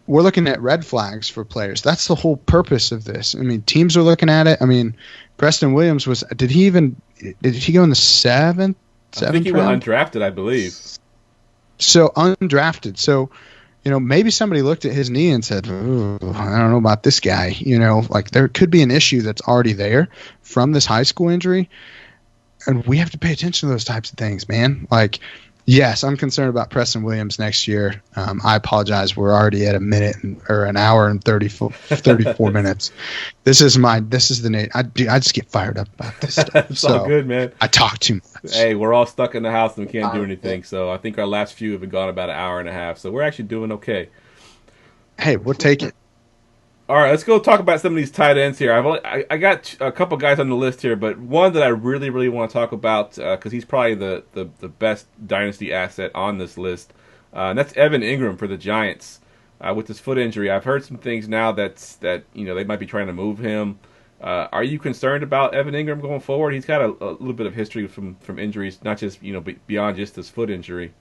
we're looking at red flags for players. That's the whole purpose of this. I mean, teams are looking at it. I mean, Preston Williams did he go in the seventh I think he round? went undrafted, I believe. So undrafted. So, maybe somebody looked at his knee and said, "Ooh, I don't know about this guy." Like there could be an issue that's already there from this high school injury. And we have to pay attention to those types of things, man. Like, Yes, I'm concerned about Preston Williams next year. I apologize. We're already at an hour and 34 minutes. This is the Nate. I just get fired up about this stuff. It's all good, man. I talk too much. Hey, we're all stuck in the house and we can't do anything. So I think our last few have been gone about an hour and a half. So we're actually doing okay. Hey, we'll take it. All right, let's go talk about some of these tight ends here. I got a couple guys on the list here, but one that I really, really want to talk about because he's probably the best dynasty asset on this list, and that's Evan Ingram for the Giants with his foot injury. I've heard some things now that they might be trying to move him. Are you concerned about Evan Ingram going forward? He's got a little bit of history from injuries, not just beyond just his foot injury.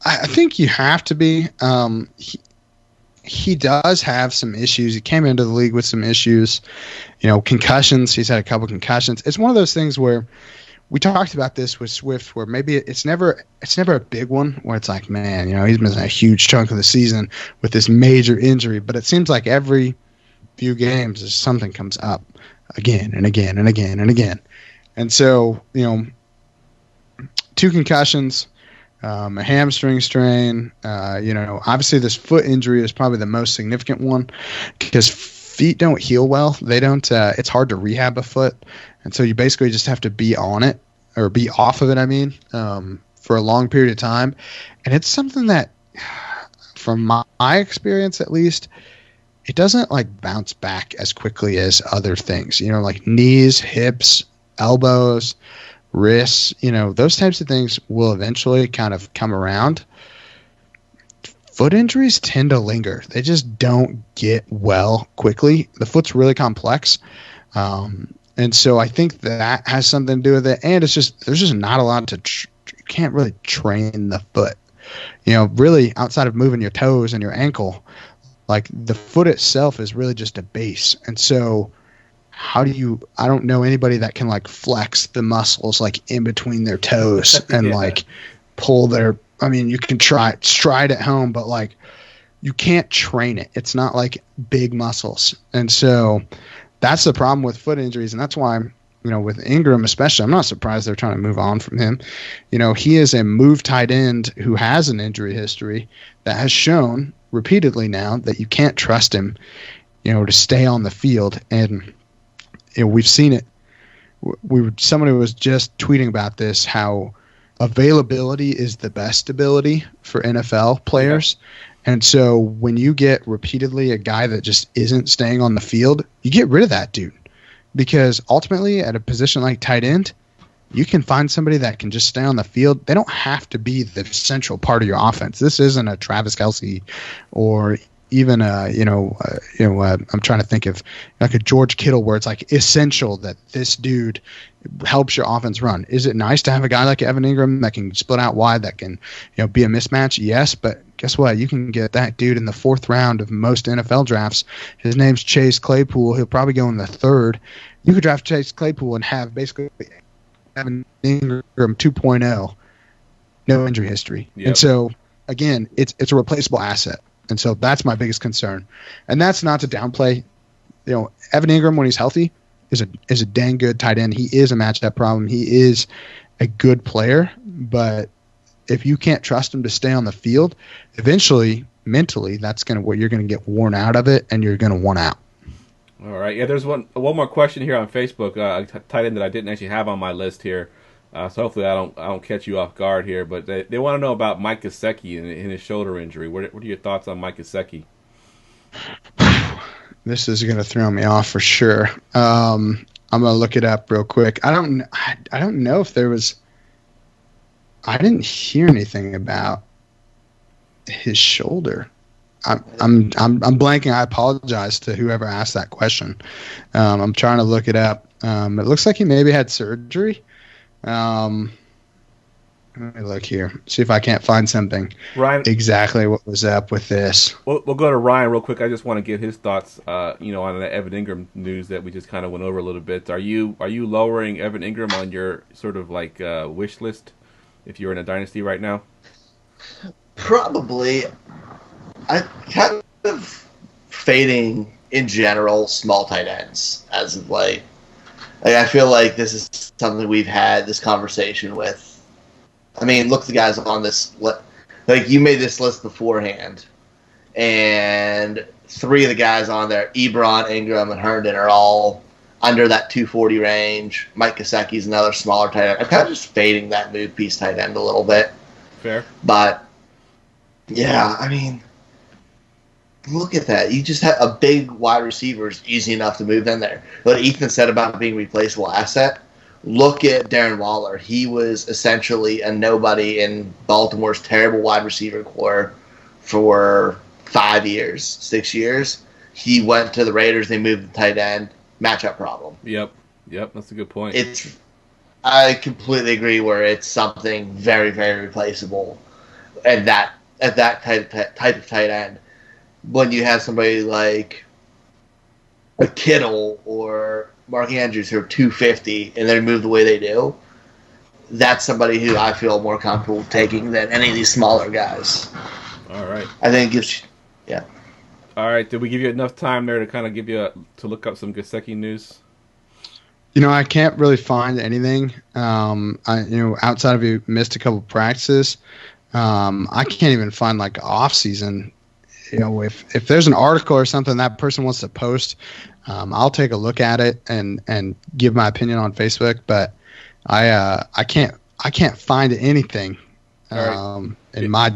I think you have to be. He does have some issues. He came into the league with some issues, concussions. He's had a couple concussions. It's one of those things where we talked about this with Swift, where maybe it's never a big one where it's like, man, he's missing a huge chunk of the season with this major injury. But it seems like every few games something comes up again and again and again and again. And so, 2 concussions. A hamstring strain, obviously this foot injury is probably the most significant one because feet don't heal well. They don't, it's hard to rehab a foot. And so you basically just have to be on it or be off of it, for a long period of time. And it's something that, from my experience at least, it doesn't bounce back as quickly as other things, like knees, hips, elbows, wrists, those types of things will eventually kind of come around. Foot injuries tend to linger. They just don't get well quickly. The foot's really complex. And so I think that has something to do with it. And there's just not a lot you can't really train the foot, really outside of moving your toes and your ankle, the foot itself is really just a base. And so I don't know anybody that can flex the muscles in between their toes and Yeah. Pull their, you can try stride at home, but you can't train it. It's not big muscles. And so that's the problem with foot injuries. And that's why, with Ingram especially, I'm not surprised they're trying to move on from him. He is a move tight end who has an injury history that has shown repeatedly now that you can't trust him, to stay on the field. And we've seen it. Somebody was just tweeting about this, how availability is the best ability for NFL players. Yeah. And so when you get repeatedly a guy that just isn't staying on the field, you get rid of that dude. Because ultimately at a position like tight end, you can find somebody that can just stay on the field. They don't have to be the central part of your offense. This isn't a Travis Kelce or even I'm trying to think of a George Kittle where it's essential that this dude helps your offense run. Is it nice to have a guy like Evan Ingram that can split out wide, that can be a mismatch? Yes, but guess what? You can get that dude in the 4th round of most NFL drafts. His name's Chase Claypool. He'll probably go in the 3rd. You could draft Chase Claypool and have basically Evan Ingram 2.0, no injury history. Yep. And so again, it's a replaceable asset. And so that's my biggest concern. And that's not to downplay, Evan Ingram, when he's healthy, is a dang good tight end. He is a matchup problem. He is a good player. But if you can't trust him to stay on the field, eventually, mentally, that's what you're going to get worn out of it, and you're going to want out. All right. Yeah, there's one more question here on Facebook, a tight end that I didn't actually have on my list here. So hopefully I don't catch you off guard here, but they want to know about Mike Gesicki and his shoulder injury. What are your thoughts on Mike Gesicki? This is going to throw me off for sure. I'm going to look it up real quick. I don't know if there was. I didn't hear anything about his shoulder. I'm blanking. I apologize to whoever asked that question. I'm trying to look it up. It looks like he maybe had surgery. Let me look here, see if I can't find something. Ryan, exactly what was up with this. We'll go to Ryan real quick. I just want to get his thoughts, on the Evan Ingram news that we just kind of went over a little bit. Are you lowering Evan Ingram on your sort of wish list if you're in a dynasty right now? Probably. I kind of fading in general small tight ends as of late. I feel like this is something we've had this conversation with. I mean, look at the guys on this. Like, you made this list beforehand, and 3 of the guys on there, Ebron, Ingram, and Herndon, are all under that 240 range. Mike Gesicki's another smaller tight end. I'm kind of just fading that move piece tight end a little bit. Fair. But, yeah, I mean, look at that. You just have a big wide receiver is easy enough to move in there. What Ethan said about being a replaceable asset, look at Darren Waller. He was essentially a nobody in Baltimore's terrible wide receiver core for 5 years, 6 years. He went to the Raiders. They moved the tight end. Matchup problem. Yep, that's a good point. I completely agree where it's something very, very replaceable at that type of tight end. When you have somebody like a Kittle or Mark Andrews who are 250 and they move the way they do, that's somebody who I feel more comfortable taking than any of these smaller guys. All right. I think it gives, yeah. All right. Did we give you enough time there to kind of to look up some Gesicki news? I can't really find anything. Outside of you missed a couple practices, I can't even find like off season. If there's an article or something that person wants to post, I'll take a look at it and give my opinion on Facebook. But I can't find anything in my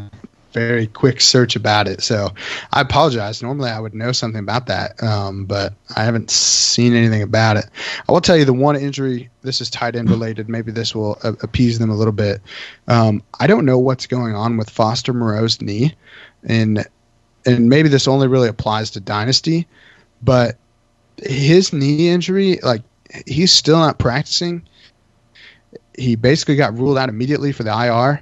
very quick search about it. So I apologize. Normally I would know something about that, but I haven't seen anything about it. I will tell you the one injury, this is tight end related. Maybe this will appease them a little bit. I don't know what's going on with Foster Moreau's knee, and maybe this only really applies to Dynasty, but his knee injury, like, he's still not practicing. He basically got ruled out immediately for the IR.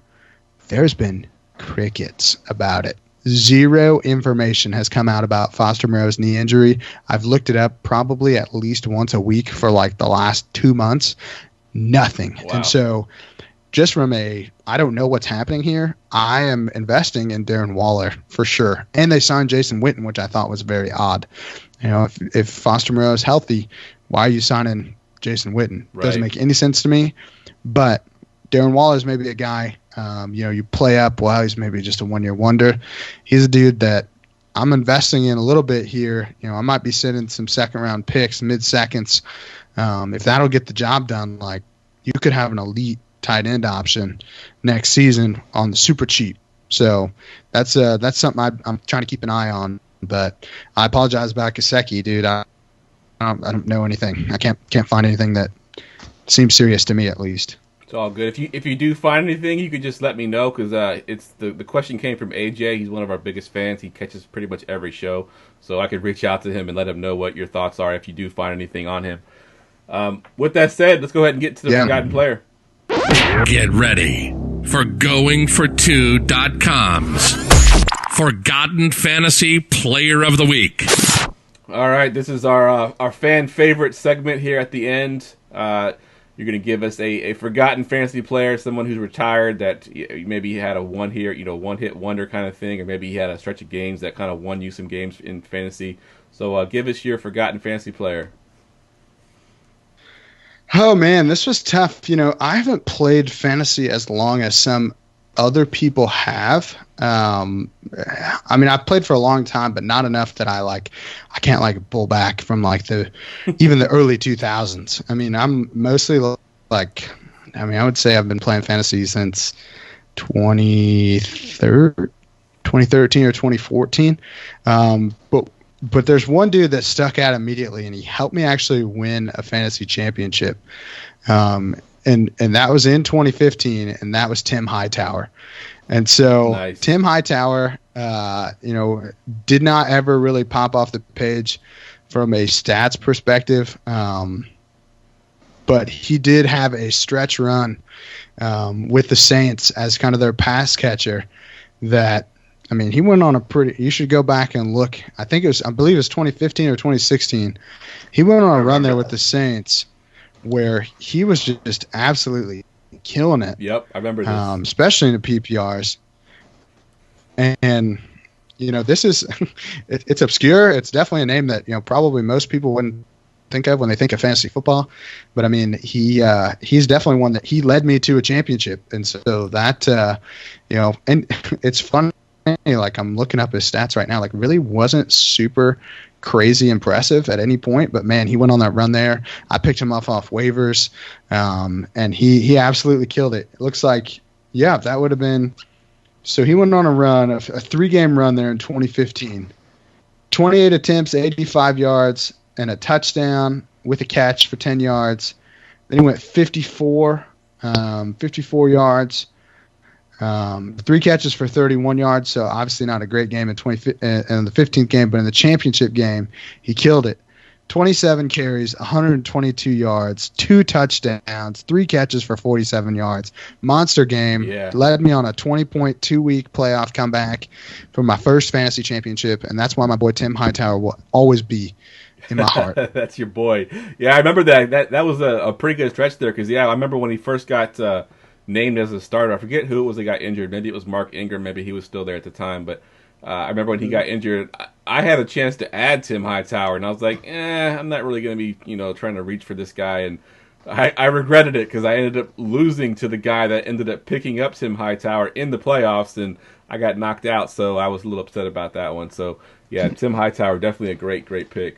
There's been crickets about it. Zero information has come out about Foster Moreau's knee injury. I've looked it up probably at least once a week for like the last 2 months. Nothing. Wow. And so just from I don't know what's happening here, I am investing in Darren Waller for sure. And they signed Jason Witten, which I thought was very odd. If Foster Moreau is healthy, why are you signing Jason Witten? Right. Doesn't make any sense to me. But Darren Waller is maybe a guy, you play up, well, he's maybe just a one-year wonder. He's a dude that I'm investing in a little bit here. I might be sitting some second-round picks, mid-seconds. If that'll get the job done, like, you could have an elite tight end option next season on the super cheap. So that's something I'm trying to keep an eye on. But I apologize about Gesicki, dude. I don't know anything. I can't find anything that seems serious to me, at least. It's all good. If you do find anything, you could just let me know, because it's the question came from AJ. He's one of our biggest fans. He catches pretty much every show, so I could reach out to him and let him know what your thoughts are if you do find anything on him. With that said, let's go ahead and get to the forgotten player. Get ready for GoingFor2.com's Forgotten Fantasy Player of the Week. All right, this is our fan favorite segment here at the end. You're going to give us a forgotten fantasy player, someone who's retired that maybe he had a one-hit wonder kind of thing, or maybe he had a stretch of games that kind of won you some games in fantasy. So give us your forgotten fantasy player. Oh, man, this was tough. I haven't played fantasy as long as some other people have. I've played for a long time, but not enough that I can't pull back from even the early 2000s. I'm mostly I would say I've been playing fantasy since 2013 or 2014. But there's one dude that stuck out immediately, and he helped me actually win a fantasy championship. And that was in 2015, and that was Tim Hightower. And so nice. Tim Hightower, did not ever really pop off the page from a stats perspective. But he did have a stretch run with the Saints as kind of their pass catcher that, he went on you should go back and look. I believe it was 2015 or 2016. He went on a run there with the Saints where he was just absolutely killing it. Yep, I remember this. Especially in the PPRs. And this is it's obscure. It's definitely a name that probably most people wouldn't think of when they think of fantasy football. But I mean, he's definitely one that he led me to a championship, and so that and it's funny. Like I'm looking up his stats right now. Like really wasn't super crazy impressive at any point, but man, he went on that run there. I picked him up off waivers, and he absolutely killed it. It looks like that would have been. So he went on a run, a 3-game run there in 2015. 28 attempts, 85 yards, and a touchdown with a catch for 10 yards. Then he went 54 yards, 3 catches for 31 yards. So obviously not a great game in the 15th game, but in the championship game, he killed it. 27 carries, 122 yards, 2 touchdowns, 3 catches for 47 yards. Monster game. Yeah. Led me on a 20.2-week playoff comeback for my first fantasy championship, and that's why my boy Tim Hightower will always be in my heart. That's your boy. Yeah, I remember that. That was a pretty good stretch there because, I remember when he first got named as a starter. I forget who it was that got injured. Maybe it was Mark Ingram. Maybe he was still there at the time, but I remember when he got injured, I had a chance to add Tim Hightower, and I was like, I'm not really going to be, trying to reach for this guy. And I regretted it because I ended up losing to the guy that ended up picking up Tim Hightower in the playoffs, and I got knocked out, so I was a little upset about that one. So, yeah, Tim Hightower, definitely a great, great pick.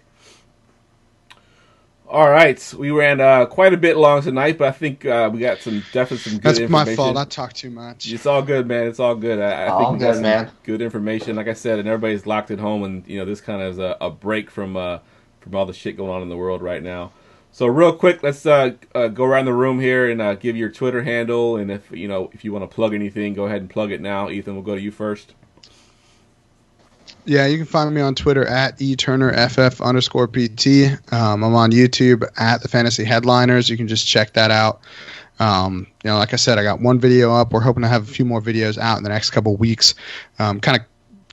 All right, we ran quite a bit long tonight, but I think we got some good information. That's my fault. I talk too much. It's all good, man. It's all good. I think we got man. Good information. Like I said, and everybody's locked at home, and this kind of is a break from all the shit going on in the world right now. So real quick, let's go around the room here and give your Twitter handle, and if you want to plug anything, go ahead and plug it now. Ethan, we'll go to you first. Yeah, you can find me on Twitter at eTurnerFF_PT. I'm on YouTube at the Fantasy Headliners. You can just check that out. Like I said, I got one video up. We're hoping to have a few more videos out in the next couple of weeks. Kind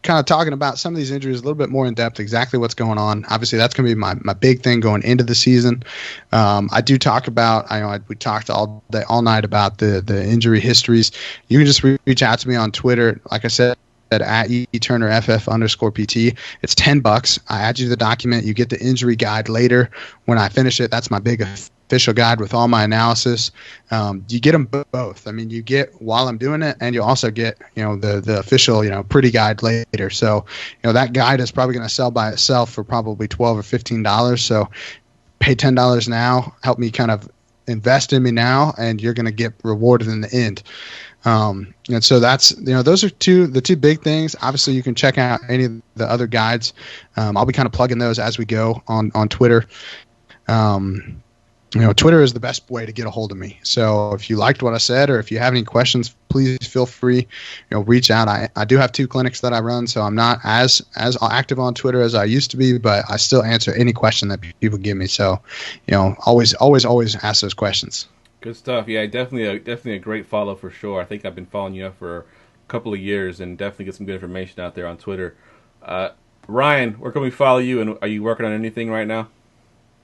of talking about some of these injuries a little bit more in depth, exactly what's going on. Obviously, that's going to be my big thing going into the season. I do talk about, we talked all night about the injury histories. You can just reach out to me on Twitter. Like I said, at eTurnerFF_PT. It's $10. I add you to the document. You get the injury guide later when I finish it. That's my big official guide with all my analysis. You get them both. I mean, you get while I'm doing it, and you also get the official pretty guide later. So that guide is probably going to sell by itself for probably $12 or $15. So pay $10 now. Help me kind of invest in me now, and you're going to get rewarded in the end. And so that's those are the two big things. Obviously, you can check out any of the other guides. I'll be kind of plugging those as we go on Twitter. Twitter is the best way to get a hold of me. So if you liked what I said, or if you have any questions, please feel free, reach out. I do have 2 clinics that I run, so I'm not as active on Twitter as I used to be, but I still answer any question that people give me. So, always ask those questions. Good stuff. Yeah, definitely a great follow for sure. I think I've been following you up for a couple of years and definitely get some good information out there on Twitter. Ryan, where can we follow you, and are you working on anything right now?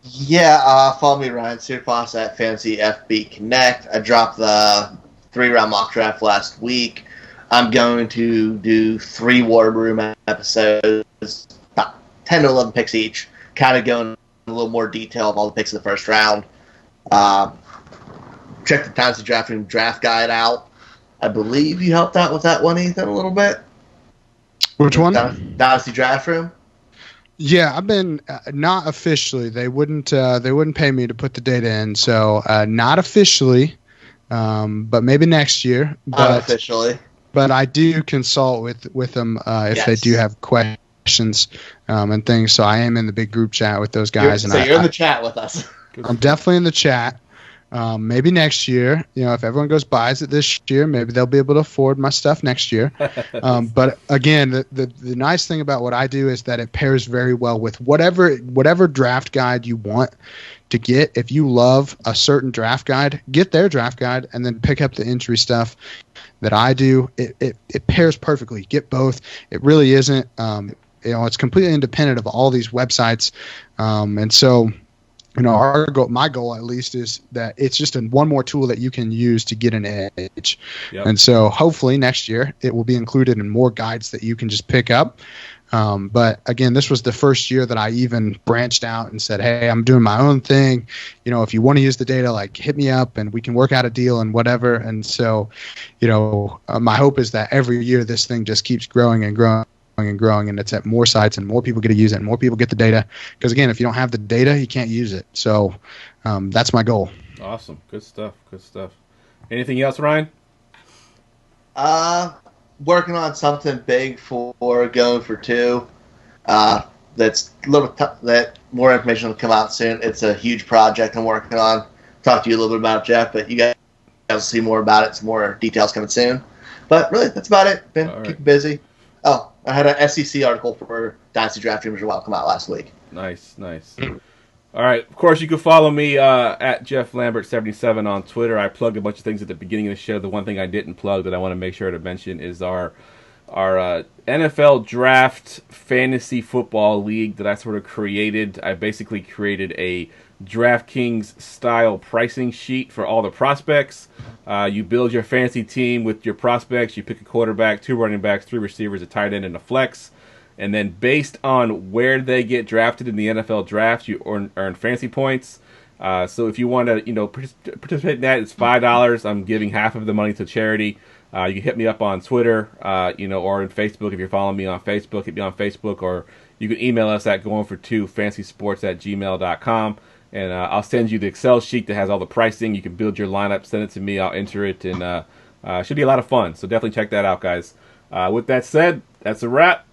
Yeah, follow me, Ryan Sirpas at Fantasy FB Connect. I dropped the 3-round mock draft last week. I'm going to do 3 War Room episodes, about 10 to 11 picks each, kind of going in a little more detail of all the picks in the first round. Check the Dynasty Draft Room draft guide out. I believe you helped out with that one, Ethan, a little bit. Which one? Dynasty Draft Room. Yeah, I've been not officially. They wouldn't pay me to put the data in, so not officially, but maybe next year. Unofficially. But I do consult with them if they do have questions and things. So I am in the big group chat with those guys. You're in the chat with us. I'm definitely in the chat. Maybe next year, if everyone buys it this year, maybe they'll be able to afford my stuff next year. But again, the nice thing about what I do is that it pairs very well with whatever draft guide you want to get. If you love a certain draft guide, get their draft guide and then pick up the injury stuff that I do. It pairs perfectly. Get both. It really isn't. It's completely independent of all these websites, and so. My goal at least is that it's just one more tool that you can use to get an edge. Yep. And so hopefully next year it will be included in more guides that you can just pick up. But again, this was the first year that I even branched out and said, hey, I'm doing my own thing. If you want to use the data, like hit me up and we can work out a deal and whatever. And so, my hope is that every year this thing just keeps growing and growing and growing, and it's at more sites and more people get to use it and more people get the data. Because again, if you don't have the data, you can't use it. So that's my goal. Awesome. Good stuff. Good stuff. Anything else, Ryan? Working on something big for going for 2. That's a little that more information will come out soon. It's a huge project I'm working on. Talk to you a little bit about it, Jeff, but you guys will see more about it. Some more details coming soon. But really, that's about it. Been keeping busy. Oh, I had an SEC article for Dynasty Draft Dreamers as well come out last week. Nice. All right. Of course, you can follow me at Jeff Lambert77 on Twitter. I plugged a bunch of things at the beginning of the show. The one thing I didn't plug that I want to make sure to mention is our NFL Draft Fantasy Football League that I sort of created. I basically created a DraftKings style pricing sheet for all the prospects. You build your fantasy team with your prospects. You pick a quarterback, 2 running backs, 3 receivers, a tight end, and a flex. And then based on where they get drafted in the NFL draft, you earn fantasy points. So if you want to, participate in that, it's $5. I'm giving half of the money to charity. You can hit me up on Twitter, or on Facebook. If you're following me on Facebook, hit me on Facebook, or you can email us at goingfor2fantasysports@gmail.com. And I'll send you the Excel sheet that has all the pricing. You can build your lineup, send it to me, I'll enter it, and should be a lot of fun. So definitely check that out, guys. With that said, that's a wrap.